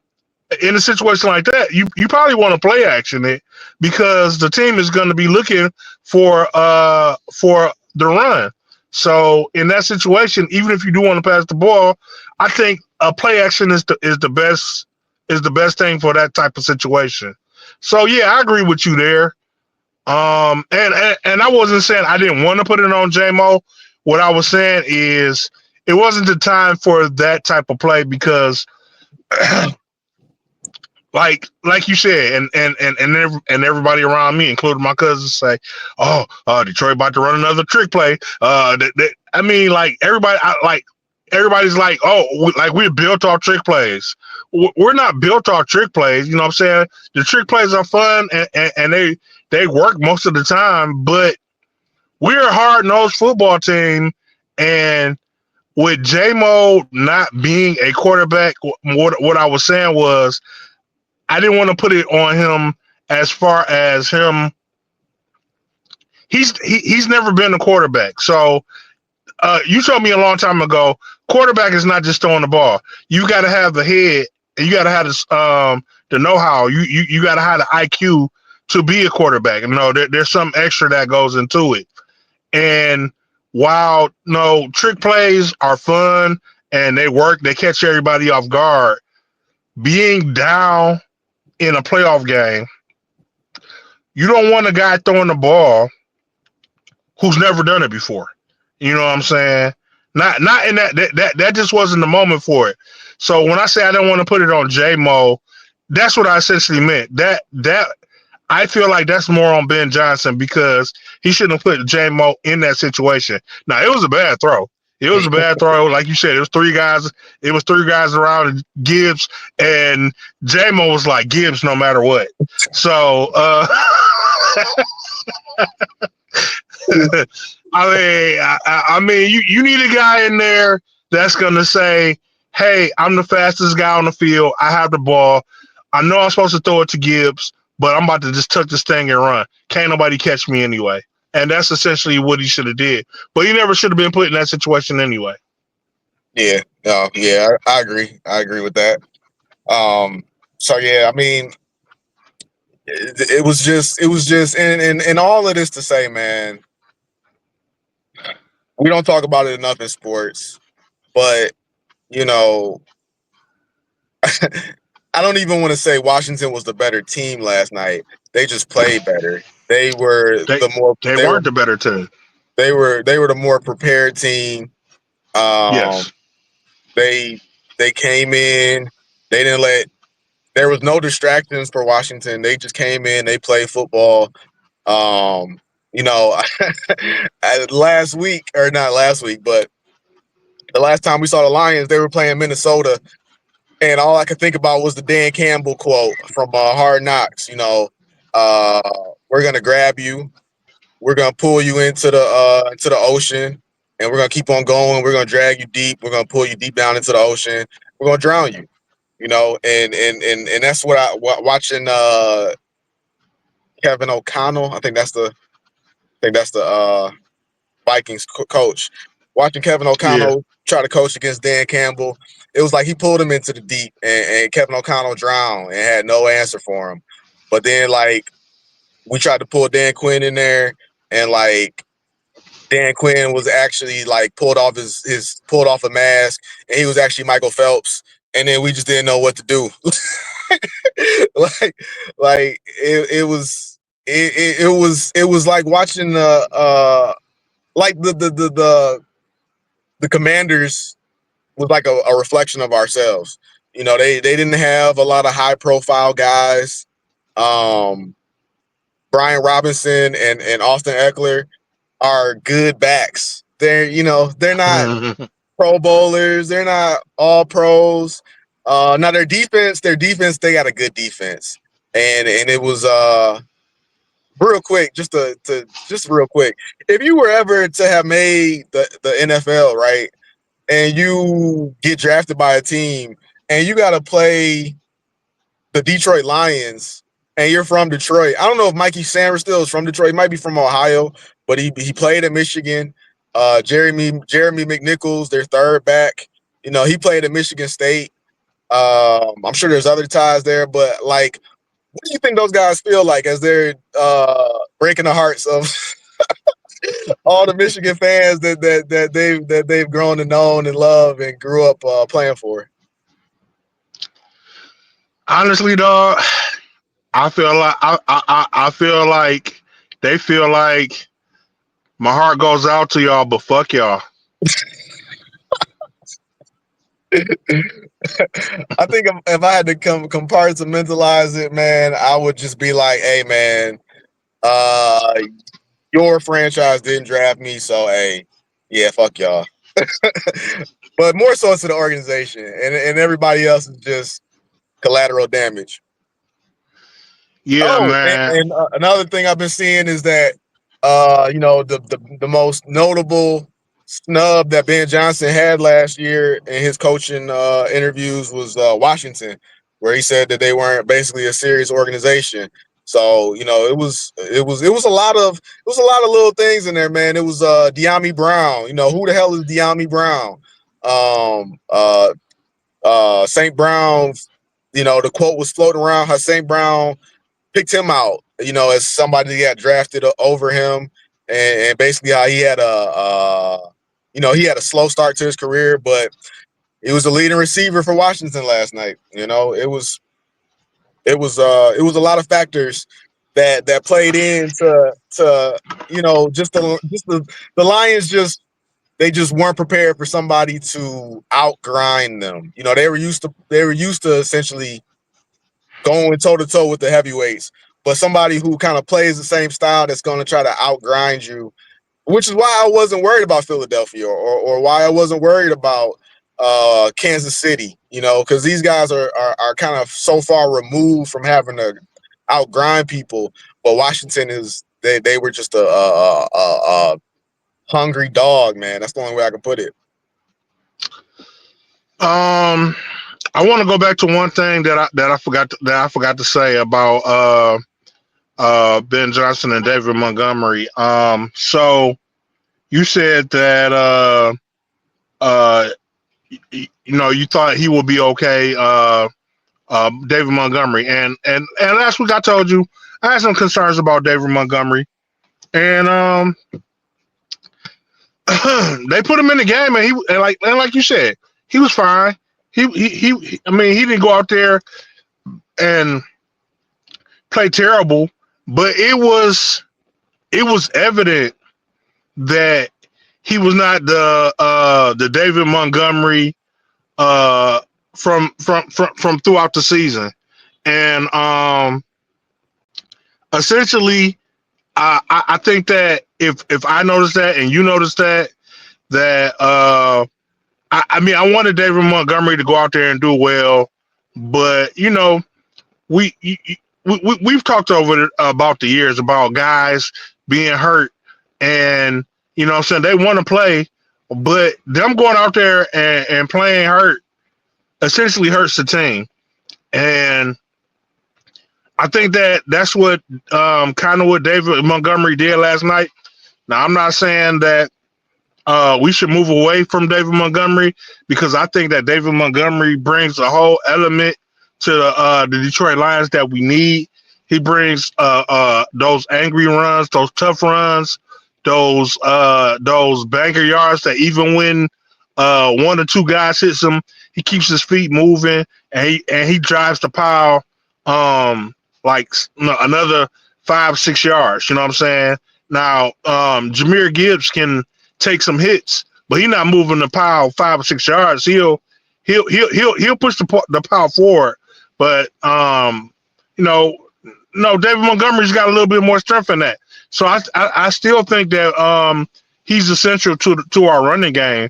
in a situation like that, you probably want to play action it because the team is going to be looking for the run. So in that situation, even if you do want to pass the ball, I think a play action is the best thing for that type of situation. So yeah, I agree with you there. And I wasn't saying I didn't want to put it on JMO. What I was saying is it wasn't the time for that type of play because like you said, and everybody around me, including my cousins, say, "Oh, Detroit about to run another trick play." I mean, like everybody's like, "Oh, like we're built off trick plays." We're not built off trick plays. You know what I'm saying? The trick plays are fun and they work most of the time, but we're a hard nosed football team, and with JMO not being a quarterback, what I was saying was I didn't want to put it on him as far as him. He's never been a quarterback. So you told me a long time ago, quarterback is not just throwing the ball. You got to have the head, and you got to have the know how. You got to have the IQ to be a quarterback. And no, there's some extra that goes into it. And while no trick plays are fun and they work, they catch everybody off guard. Being down in a playoff game, you don't want a guy throwing the ball who's never done it before. You know what I'm saying? Not in that just wasn't the moment for it. So when I say I don't want to put it on J Mo, that's what I essentially meant. That I feel like that's more on Ben Johnson because he shouldn't have put J Mo in that situation. Now it was a bad throw. It was a bad throw, like you said. It was three guys. It was three guys around Gibbs, and J Mo was like Gibbs no matter what. So I mean, you need a guy in there that's gonna say, "Hey, I'm the fastest guy on the field. I have the ball. I know I'm supposed to throw it to Gibbs, but I'm about to just tuck this thing and run. Can't nobody catch me anyway." And that's essentially what he should have did. But he never should have been put in that situation anyway. Yeah, no, yeah, I agree. I agree with that. Um, so yeah, I mean, it was just, and all of this to say, man, we don't talk about it enough in sports, but you know, I don't even want to say Washington was the better team last night. They just played better. They were They the more they weren't the better team. they were the more prepared team. Um, Yes. they they came in. They didn't let. There was no distractions for Washington. They just came in. They played football. Um, you know, last week or not last week, but the last time we saw the Lions, they were playing Minnesota, and all I could think about was the Dan Campbell quote from Hard Knocks. Uh, we're gonna grab you. We're gonna pull you into the ocean, and we're gonna keep on going. We're gonna drag you deep. We're gonna pull you deep down into the ocean. We're gonna drown you. You know, and that's what watching Kevin O'Connell. I think that's the Vikings coach. Watching Kevin Yeah. O'Connell try to coach against Dan Campbell, it was like he pulled him into the deep, and Kevin O'Connell drowned and had no answer for him. But then, like, we tried to pull Dan Quinn in there, and like Dan Quinn was actually like pulled off his pulled off a mask, and he was actually Michael Phelps, and then we just didn't know what to do. like it was like watching like the Commanders was like a reflection of ourselves. You know, they didn't have a lot of high profile guys. Um, Brian Robinson and Austin Eckler are good backs. They're not Pro Bowlers. They're not all pros. Now their defense, they got a good defense, and it was real quick, just real quick. If you were ever to have made the NFL, right, and you get drafted by a team, and you got to play the Detroit Lions, and you're from Detroit. I don't know if Mikey Sanders still is from Detroit. He might be from Ohio, but he played at Michigan. Jeremy McNichols, their third back. You know, he played at Michigan State. I'm sure there's other ties there, but like, what do you think those guys feel like as they're breaking the hearts of all the Michigan fans that they've grown to know and love and grew up playing for? Honestly, dog, I feel like they feel like my heart goes out to y'all, but fuck y'all. I think if I had to compartmentalize it, man, I would just be like, hey, man, uh, your franchise didn't draft me, so hey, yeah, fuck y'all. But more so to the organization, and everybody else is just collateral damage. Yeah, Oh, man. and another thing I've been seeing is that the most notable snub that Ben Johnson had last year in his coaching interviews was Washington, where he said that they weren't basically a serious organization. So it was a lot of little things in there, man. It was De'Ami Brown. You know, who the hell is De'Ami Brown? Um, uh, St. Brown. You know, the quote was floating around how St. Brown picked him out, you know, as somebody that got drafted over him, and basically how he had he had a slow start to his career, but he was the leading receiver for Washington last night. You know, it was a lot of factors that played into the Lions they just weren't prepared for somebody to outgrind them. You know, they were used to essentially going toe to toe with the heavyweights, but somebody who kind of plays the same style that's going to try to outgrind you, which is why I wasn't worried about Philadelphia or why I wasn't worried about Kansas City, you know, because these guys are kind of so far removed from having to outgrind people. But Washington they were just a hungry dog, man. That's the only way I can put it. Um, I want to go back to one thing that I forgot to say about Ben Johnson and David Montgomery. So you said that uh, you thought he would be okay, David Montgomery, and last week I told you I had some concerns about David Montgomery, and they put him in the game, and like you said, he was fine. I mean, he didn't go out there and play terrible, but it was evident that he was not the David Montgomery uh, from throughout the season, and essentially, I think that if I noticed that and you noticed that I mean I wanted David Montgomery to go out there and do well, but we we've talked over about the years about guys being hurt, and you know what I'm saying, they want to play, but them going out there and playing hurt essentially hurts the team. And I think that's what kind of what David Montgomery did last night. Now I'm not saying that we should move away from David Montgomery, because I think that David Montgomery brings a whole element to the Detroit Lions that we need. He brings those angry runs, those tough runs, those banker yards that even when one or two guys hits him, he keeps his feet moving, and he drives the pile like another 5-6 yards. You know what I'm saying? Now, Jahmyr Gibbs can take some hits, but he's not moving the pile 5 or 6 yards. He'll push the pile forward, but you know, no, David Montgomery's got a little bit more strength in that. So I still think that he's essential to our running game.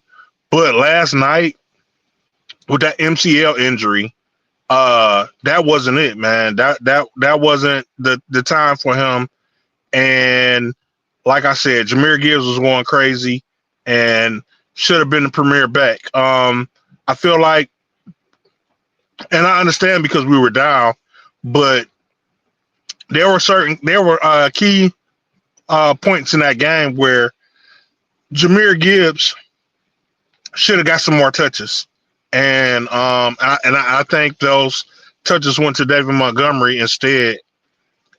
But last night with that MCL injury, that wasn't it, man. That wasn't the time for him. And like I said, Jahmyr Gibbs was going crazy and should have been the premier back. I feel like, and I understand because we were down, but there were key points in that game where Jahmyr Gibbs should have got some more touches, and I think those touches went to David Montgomery instead,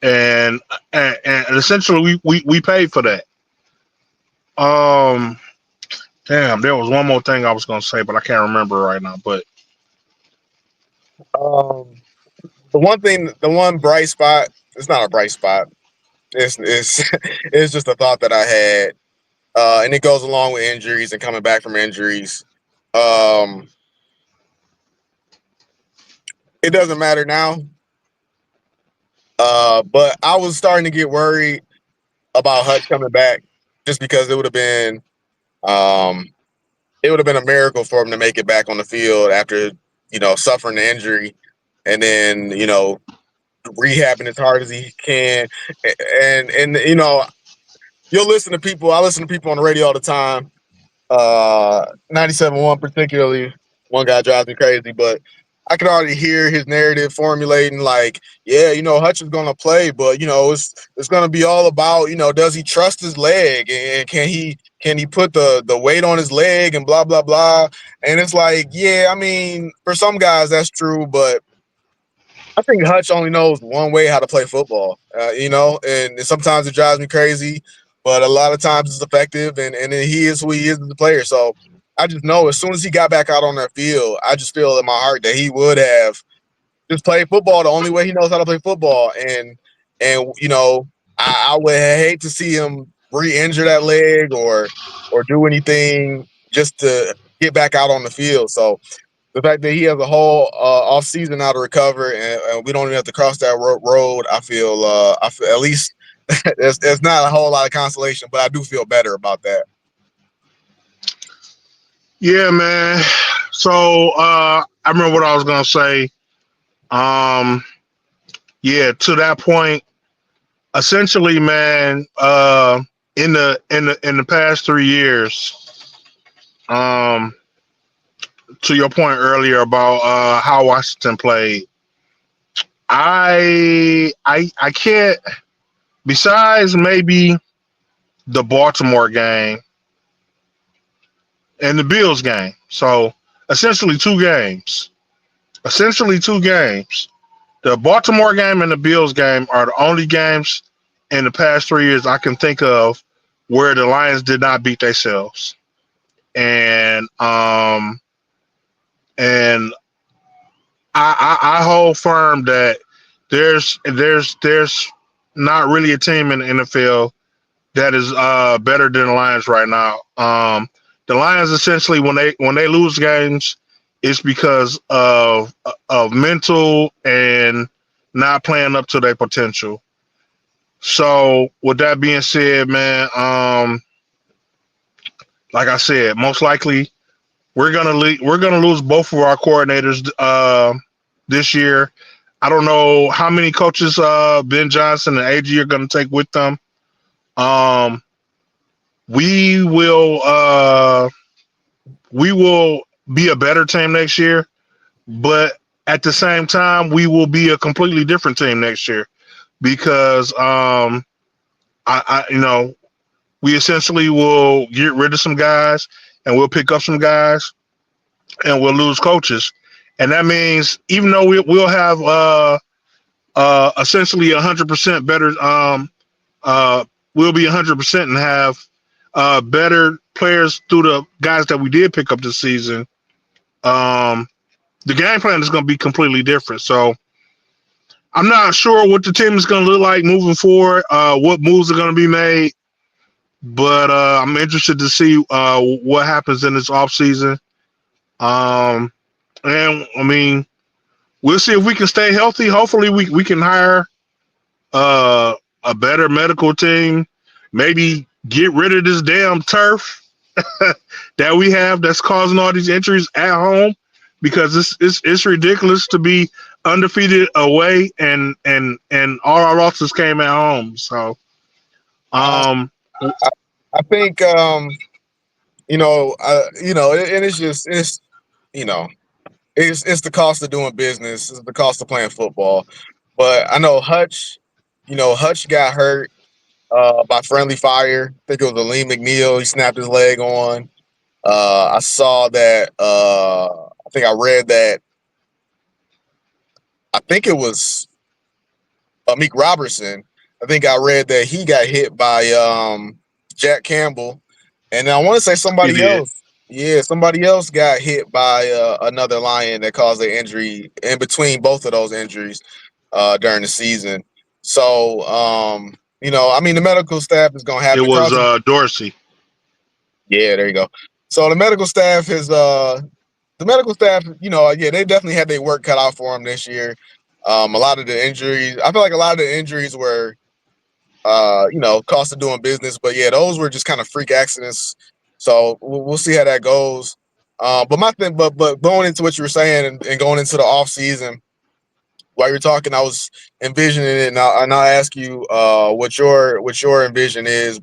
and essentially we paid for that. Um, Damn, there was one more thing I was gonna say, but I can't remember right now. But Um, the one bright spot. It's not a bright spot. It's it's just a thought that I had, and it goes along with injuries and coming back from injuries. Um, it doesn't matter now, but I was starting to get worried about Hutch coming back, just because um, it would have been a miracle for him to make it back on the field after suffering the injury, and then rehabbing as hard as he can, and you'll listen to people. I listen to people on the radio all the time. 97.1 particularly, one guy drives me crazy, but I can already hear his narrative formulating like, yeah, Hutch is gonna play, but it's gonna be all about, does he trust his leg, and can he put the weight on his leg, and blah blah blah. And it's like, yeah, I mean, for some guys that's true, but I think Hutch only knows one way how to play football, and sometimes it drives me crazy, but a lot of times it's effective, and he is who he is as a player. So I just know as soon as he got back out on that field, I just feel in my heart that he would have just played football the only way he knows how to play football, and I would hate to see him re-injure that leg or do anything just to get back out on the field. So the fact that he has a whole off season now to recover, and we don't even have to cross that road, I feel at least there's not a whole lot of consolation, but I do feel better about that. yeah, man. So I remember what I was gonna say. Um, yeah, to that point, essentially, man. In the past 3 years, um, to your point earlier about how Washington played, I can't. Besides maybe the Baltimore game and the Bills game, so essentially two games. Essentially two games. The Baltimore game and the Bills game are the only games in the past 3 years I can think of where the Lions did not beat themselves. And and I hold firm that there's not really a team in the NFL that is better than the Lions right now. The Lions essentially when they lose games, it's because of mental and not playing up to their potential. So with that being said, man, like I said, most likely we're gonna lose both of our coordinators this year. I don't know how many coaches Ben Johnson and AG are gonna take with them. Um, we will we will be a better team next year, but at the same time, we will be a completely different team next year because I you know we essentially will get rid of some guys and we'll pick up some guys and we'll lose coaches, and that means even though we'll have essentially 100% better uh we'll be 100% and have better players through the guys that we did pick up this season. Um, the game plan is going to be completely different. So I'm not sure what the team is going to look like moving forward. What moves are going to be made, but I'm interested to see what happens in this offseason. Um, and I mean, we'll see if we can stay healthy. Hopefully, we can hire uh, a better medical team. Maybe get rid of this damn turf that we have that's causing all these injuries at home because it's ridiculous to be undefeated away and all our losses came at home. So I, um I think and it's just you know it's the cost of doing business, it's the cost of playing football. But I know Hutch got hurt by friendly fire. I think it was a Lee McNeil. He snapped his leg on. I saw that. I think I read that. I think it was Meek Robertson. I think I read that he got hit by Jack Campbell, and I want to say he somebody did. else. Yeah, somebody else got hit by another Lion that caused an injury in between both of those injuries during the season. So, I mean, the medical staff is going to have It to was Carlton. Dorsey. Yeah, there you go. So the medical staff, yeah, they definitely had their work cut out for them this year. A lot of the injuries, I feel like a lot of the injuries were cost of doing business. But yeah, those were just kind of freak accidents. So we'll see how that goes. But my thing, but going into what you were saying and going into the off season, while you're talking, I was envisioning it, and I'll ask you what your vision is.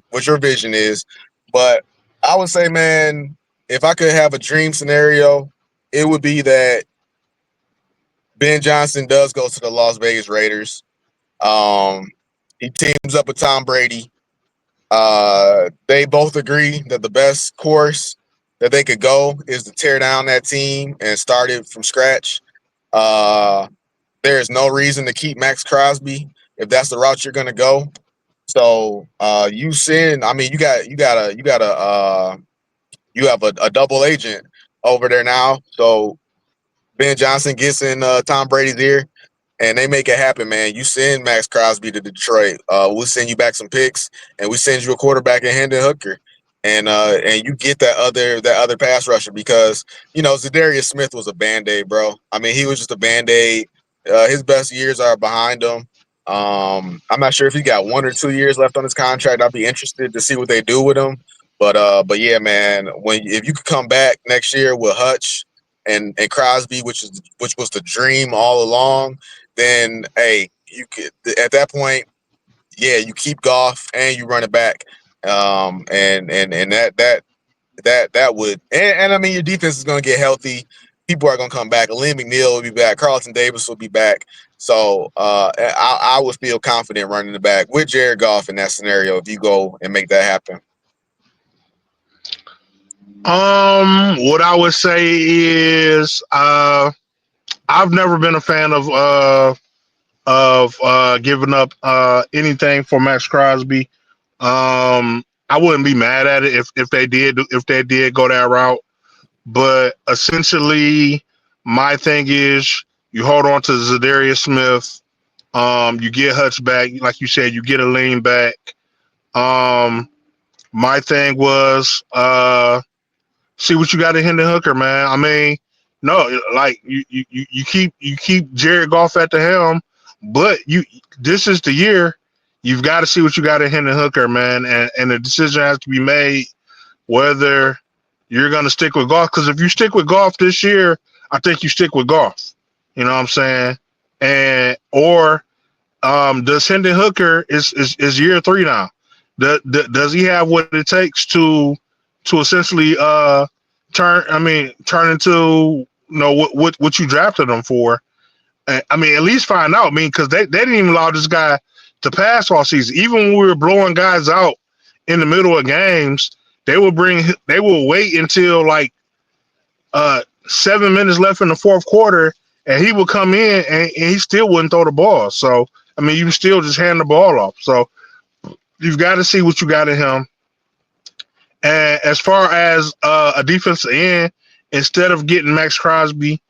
But I would say, man, if I could have a dream scenario, it would be that Ben Johnson does go to the Las Vegas Raiders. Um, he teams up with Tom Brady. They both agree that the best course that they could go is to tear down that team and start it from scratch. Uh, there is no reason to keep Max Crosby if that's the route you're going to go. So I mean, you have a double agent over there now. So Ben Johnson gets in Tom Brady's ear and they make it happen, man. You send Max Crosby to Detroit. We'll send you back some picks, and we send you a quarterback in Hendon Hooker, and you get that other pass rusher because Zadarius Smith was a band-aid, bro. I mean, he was just a band-aid. His best years are behind him. I'm not sure if he got 1 or 2 years left on his contract. I'd be interested to see what they do with him. But yeah, man, if you could come back next year with Hutch and Crosby, which was the dream all along, then hey, you could at that point, yeah, you keep Goff and you run it back. And that would and I mean your defense is gonna get healthy. People are gonna come back. Lee McNeil will be back. Carlton Davis will be back. So I would feel confident running the back with Jared Goff in that scenario if you go and make that happen. What I would say is I've never been a fan of giving up anything for Max Crosby. I wouldn't be mad at it if they did go that route. But essentially, my thing is you hold on to Zadarius Smith. You get Hutch back, like you said, you get a lean back. Um, my thing was see what you got in Hendon Hooker, man. I mean, no, like you keep Jared Goff at the helm, but this is the year you've got to see what you got in Hendon Hooker, man, and the decision has to be made whether you're gonna stick with Goff. Because if you stick with Goff this year, I think you stick with Goff. You know what I'm saying? And or does Hendon Hooker is year 3 now? Does he have what it takes to essentially turn into what you drafted him for? I mean, at least find out. I mean, because they didn't even allow this guy to pass all season. Even when we were blowing guys out in the middle of games, they will wait until like 7 minutes left in the fourth quarter, and he would come in and he still wouldn't throw the ball. So I mean, you still just hand the ball off. So you've got to see what you got in him. And as far as a defensive end, instead of getting Max Crosby,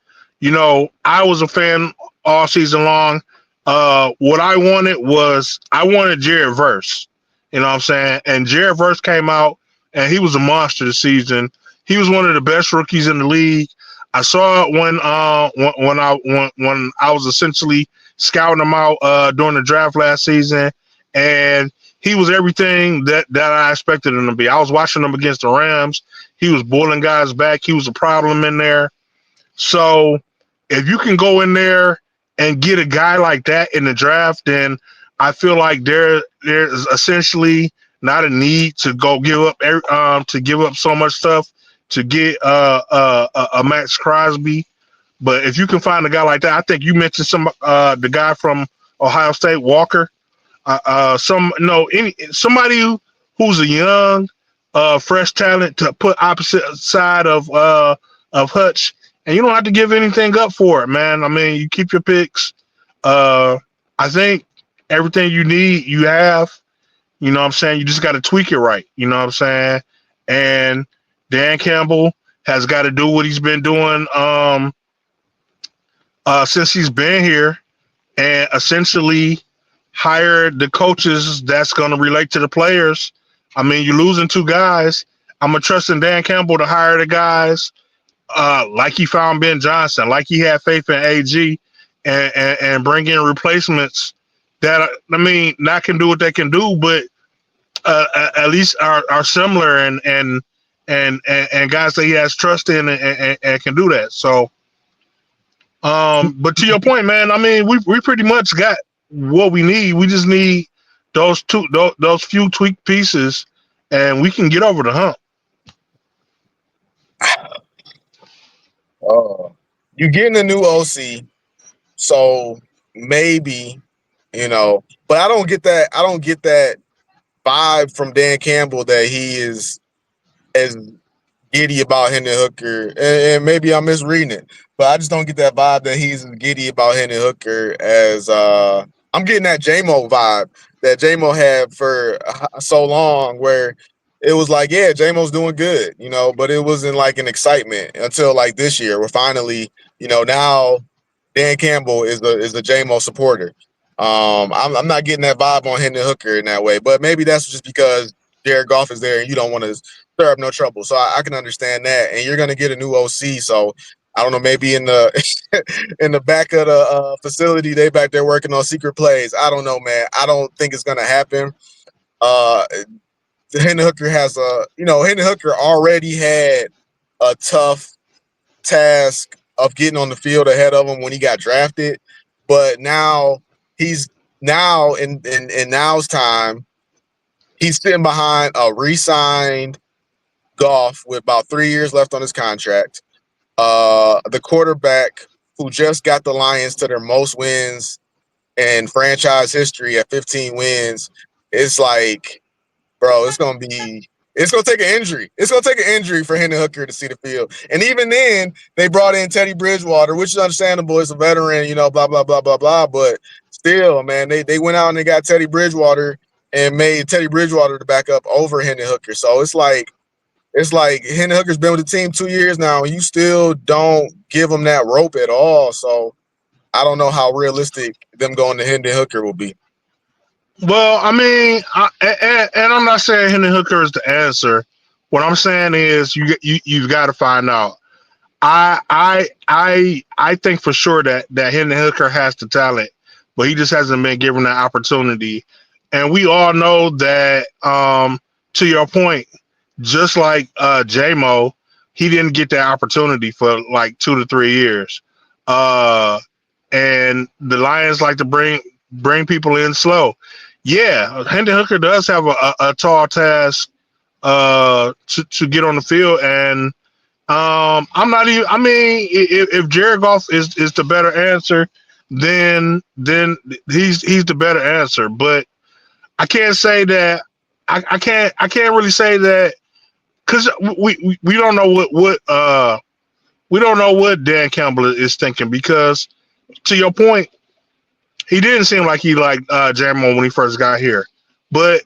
I was a fan all season long. What I wanted Jared Verse. You know what I'm saying? And Jared Verse came out and he was a monster this season. He was one of the best rookies in the league. I saw it when I was essentially scouting him out during the draft last season, and he was everything that I expected him to be. I was watching him against the Rams. He was bullying guys back. He was a problem in there. So if you can go in there and get a guy like that in the draft, then I feel like there's essentially not a need to go give up so much stuff to get a Max Crosby. But if you can find a guy like that, I think you mentioned the guy from Ohio State, Walker. Somebody who's a young, fresh talent to put opposite side of Hutch, and you don't have to give anything up for it, man. I mean, you keep your picks. Uh, I think everything you need, you have. You know what I'm saying? You just got to tweak it right. You know what I'm saying? And Dan Campbell has got to do what he's been doing since he's been here, and essentially hire the coaches that's going to relate to the players. I mean, you're losing two guys. I'm gonna trust in Dan Campbell to hire the guys like he found Ben Johnson, like he had faith in AG, and bring in replacements that not can do what they can do, but at least are similar and guys that he has trust in and can do that. So but to your point, man, I mean, we pretty much got what we need. We just need those few tweak pieces, and we can get over the hump. Uh, you getting a new OC, so maybe but I don't get that. I don't get that vibe from Dan Campbell that he is as giddy about Hendon Hooker, and maybe I'm misreading it, but I just don't get that vibe that he's giddy about Hendon Hooker as I'm getting that JMO vibe that JMO had for so long, where it was like, yeah, JMO's doing good, but it wasn't like an excitement until like this year, where finally, now Dan Campbell is a JMO supporter. I'm not getting that vibe on Hendon Hooker in that way, but maybe that's just because Jared Goff is there and you don't want to stir up no trouble. So I can understand that. And you're gonna get a new OC. So I don't know, maybe in the in the back of the facility, they back there working on secret plays. I don't know, man. I don't think it's gonna happen. Uh Hendon Hooker Hendon Hooker already had a tough task of getting on the field ahead of him when he got drafted. But now he's in now's time, he's sitting behind a re-signed Goff with about 3 years left on his contract. The quarterback who just got the Lions to their most wins in franchise history at 15 wins. It's like, bro, it's gonna take an injury. It's gonna take an injury for Hendon Hooker to see the field. And even then, they brought in Teddy Bridgewater, which is understandable. It's a veteran, blah, blah, blah, blah, blah. But still, man, they went out and they got Teddy Bridgewater and made Teddy Bridgewater the backup over Hendon Hooker. So it's like Hendon Hooker's been with the team 2 years now, and you still don't give him that rope at all. So I don't know how realistic them going to Hendon Hooker will be. Well, I mean, and I'm not saying Hendon Hooker is the answer. What I'm saying is you've got to find out. I think for sure that Hendon Hooker has the talent, but he just hasn't been given that opportunity. And we all know that. To your point, just like JMO, he didn't get that opportunity for like 2 to 3 years. Uh, and the Lions like to bring people in slow. Yeah, Hendon Hooker does have a tall task to get on the field, and I'm not even. I mean, if Jared Goff is the better answer, then he's the better answer. But I can't say that. I can't really say that because we don't know what we don't know what Dan Campbell is thinking because to your point, he didn't seem like he liked Jamon when he first got here, but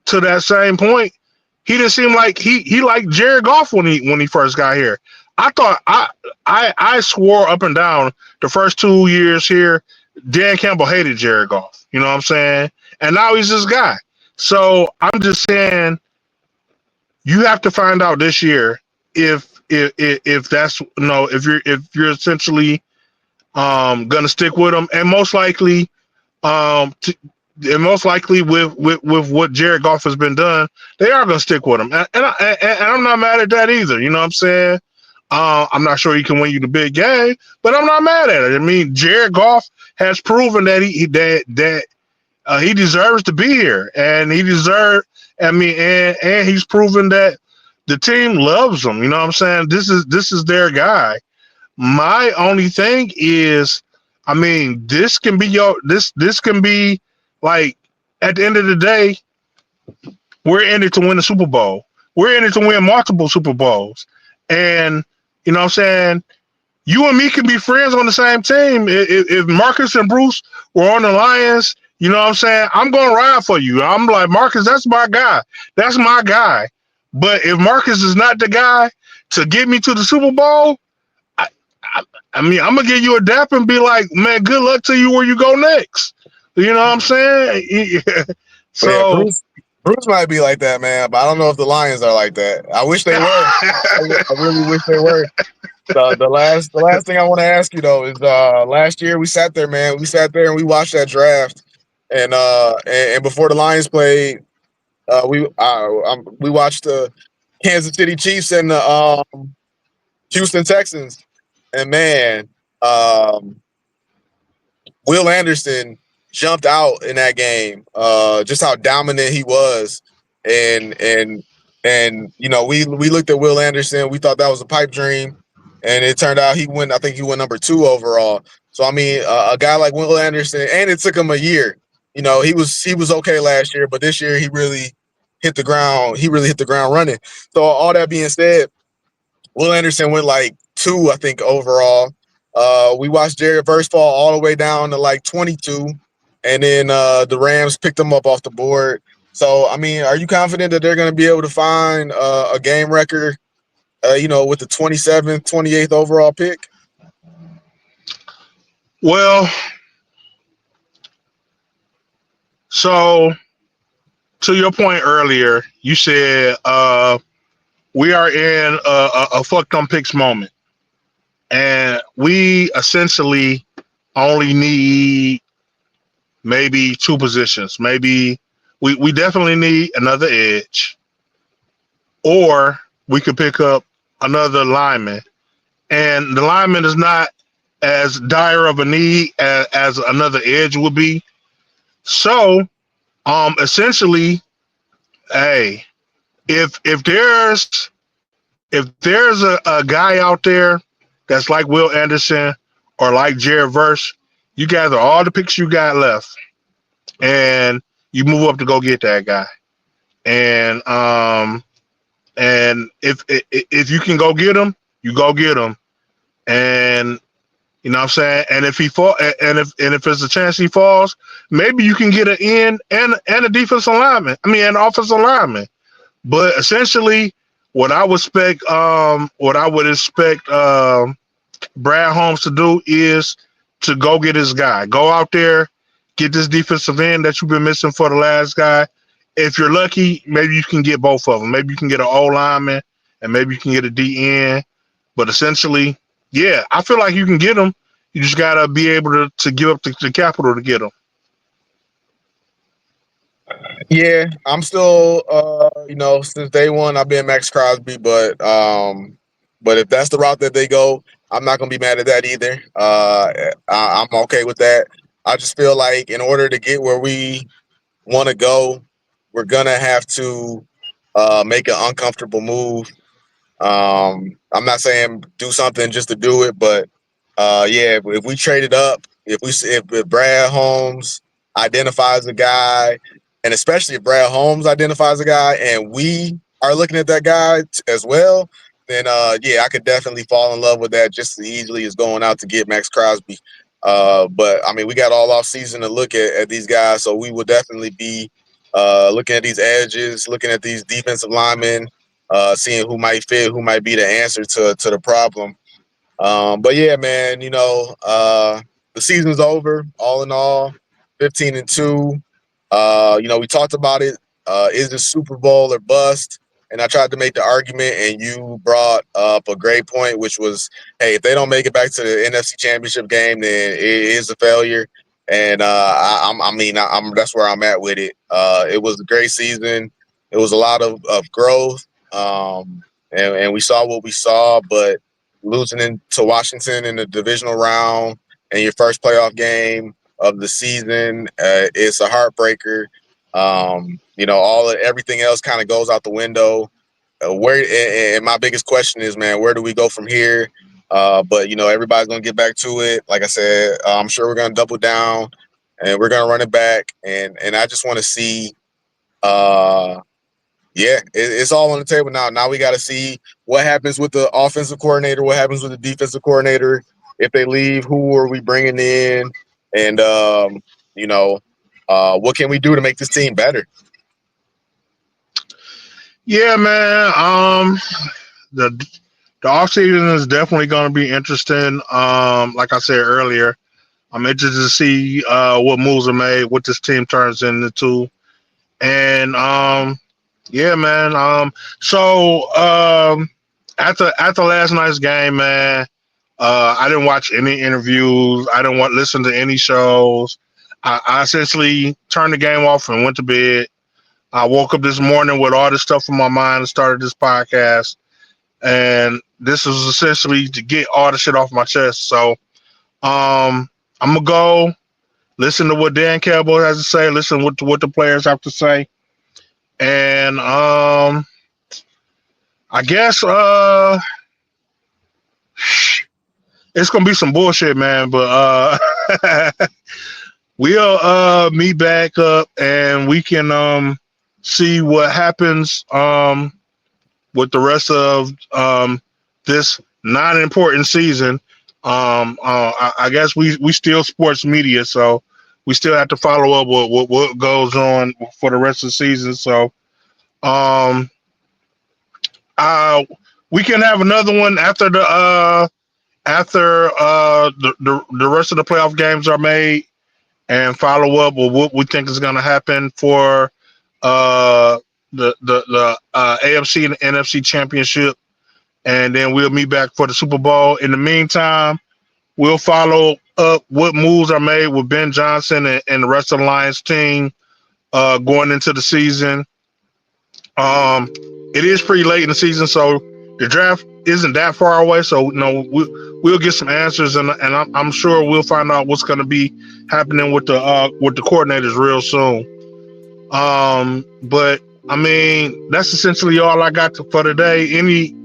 to that same point, he didn't seem like he liked Jared Goff when he first got here. I thought I swore up and down the first 2 years here, Dan Campbell hated Jared Goff. You know what I'm saying? And now he's this guy. So I'm just saying you have to find out this year if that's if you're essentially gonna stick with him, and most likely um, t- and most likely with what Jared Goff has been done, they are going to stick with him, and I'm not mad at that either. You know what I'm saying? I'm not sure he can win you the big game, but I'm not mad at it. I mean, Jared Goff has proven that he deserves to be here, and he deserves. I mean, and he's proven that the team loves him. You know what I'm saying? This is their guy. My only thing is, I mean, this can be like at the end of the day, we're in it to win the Super Bowl. We're in it to win multiple Super Bowls, and you know what I'm saying. You and me can be friends on the same team. If Marcus and Bruce were on the Lions, you know what I'm saying. I'm gonna ride for you. I'm like Marcus. That's my guy. That's my guy. But if Marcus is not the guy to get me to the Super Bowl, I, I, I mean, I'm gonna give you a dap and be like, man, good luck to you where you go next. You know what I'm saying? But yeah, So, Bruce might be like that, man. But I don't know if the Lions are like that. I wish they were. I really wish they were. The last thing I want to ask you though is last year we sat there, man. We sat there and we watched that draft, and before the Lions played, we watched the Kansas City Chiefs and the Houston Texans, and man, um, Will Anderson jumped out in that game. Just how dominant he was, and you know we looked at Will Anderson. We thought that was a pipe dream, and it turned out he went. I think he went number 2 overall. So I mean, a guy like Will Anderson, and it took him a year. You know, he was okay last year, but this year he really hit the ground. He really hit the ground running. So all that being said, Will Anderson went like 2, I think, overall. We watched Jared Verse fall all the way down to like 22, and then the Rams picked him up off the board. So, I mean, are you confident that they're going to be able to find a game record, with the 27th, 28th overall pick? well, so to your point earlier, you said we are in a fucked on picks moment, and we essentially only need maybe two positions. Maybe we definitely need another edge, or we could pick up another lineman. And the lineman is not as dire of a need as another edge would be. So, essentially, hey, if there's a guy out there that's like Will Anderson or like Jared Verse, you gather all the picks you got left, and you move up to go get that guy. And if you can go get him, you go get him. And you know what I'm saying? And if he fall, and if there's a chance he falls, maybe you can get an end and a defensive lineman. I mean, an offensive lineman. But essentially, what I would expect Brad Holmes to do is to go get his guy. Go out there, get this defensive end that you've been missing for the last guy. If you're lucky, maybe you can get both of them. Maybe you can get an O lineman, and maybe you can get a DN. But essentially, yeah, I feel like you can get them. You just gotta be able to give up the capital to get them. Yeah, I'm still, since day one, I've been Max Crosby, but if that's the route that they go, I'm not gonna be mad at that either. I'm okay with that. I just feel like in order to get where want to go, we're gonna have to make an uncomfortable move. I'm not saying do something just to do it, but yeah, if we traded up, if Brad Holmes identifies a guy, and especially if Brad Holmes identifies a guy, and we are looking at that guy as well, then yeah, I could definitely fall in love with that just as easily as going out to get Max Crosby. But I mean, we got all off season to look at these guys, so we will definitely be looking at these edges, looking at these defensive linemen, seeing who might fit, who might be the answer to the problem. But yeah, man, the season's over. All in all, 15-2. We talked about it. Is the Super Bowl or bust? And I tried to make the argument, and you brought up a great point, which was, hey, if they don't make it back to the NFC Championship game, then it is a failure. And I'm that's where I'm at with it. It was a great season. It was a lot of growth, and we saw what we saw. But losing to Washington in the divisional round and your first playoff game of the season, it's a heartbreaker. Everything else kind of goes out the window. And my biggest question is, man, where do we go from here? But everybody's gonna get back to it. Like I said, I'm sure we're gonna double down and we're gonna run it back. And I just want to see. It's all on the table now. Now we got to see what happens with the offensive coordinator, what happens with the defensive coordinator. If they leave, who are we bringing in? And what can we do to make this team better? Yeah, man. The the off season is definitely going to be interesting. Like I said earlier, I'm interested to see what moves are made, what this team turns into, and yeah, man. After last night's game, man, I didn't watch any interviews. I didn't listen to any shows. I essentially turned the game off and went to bed. I woke up this morning with all this stuff in my mind and started this podcast. And this was essentially to get all the shit off my chest. So I'm gonna go listen to what Dan Campbell has to say, listen to what the players have to say, and I guess it's gonna be some bullshit, man. But we'll meet back up and we can see what happens with the rest of this non-important season. I guess we still sports media, so we still have to follow up with what goes on for the rest of the season. So um, uh, we can have another one after the rest of the playoff games are made and follow up with what we think is going to happen for uh, the AFC and NFC championship, and then we'll meet back for the Super Bowl. In the meantime, we'll follow up what moves are made with Ben Johnson and the rest of the Lions team going into the season. It is pretty late in the season, so the draft isn't that far away. So we'll get some answers, and I'm sure we'll find out what's going to be happening with the coordinators real soon. But I mean, that's essentially all I got for today. Any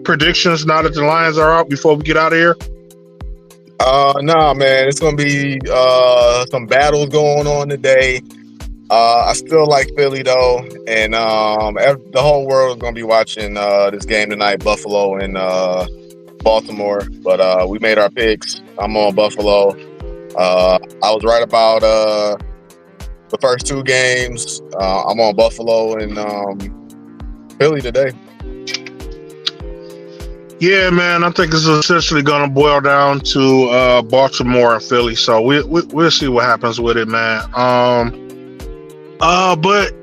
predictions now that the Lions are out before we get out of here? No, man, it's gonna be some battles going on today. I still like Philly though, and the whole world is gonna be watching this game tonight, Buffalo and Baltimore. But we made our picks. I'm on Buffalo. I was right about the first two games. I'm on Buffalo and Philly today. Yeah, man, I think it's essentially going to boil down to Baltimore and Philly. So we'll see what happens with it, man. But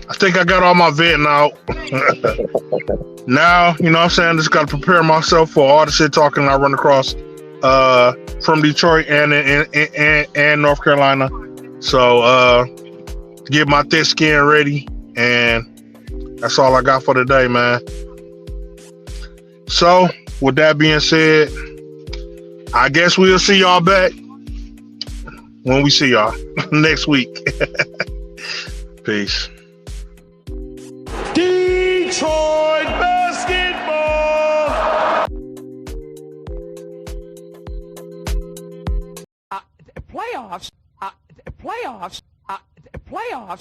I think I got all my vetting out. Now, you know what I'm saying? Just got to prepare myself for all the shit talking I run across from Detroit and North Carolina. So get my thick skin ready, and that's all I got for today, man. So, with that being said, I guess we'll see y'all back when we see y'all next week. Peace. Detroit basketball. Playoffs.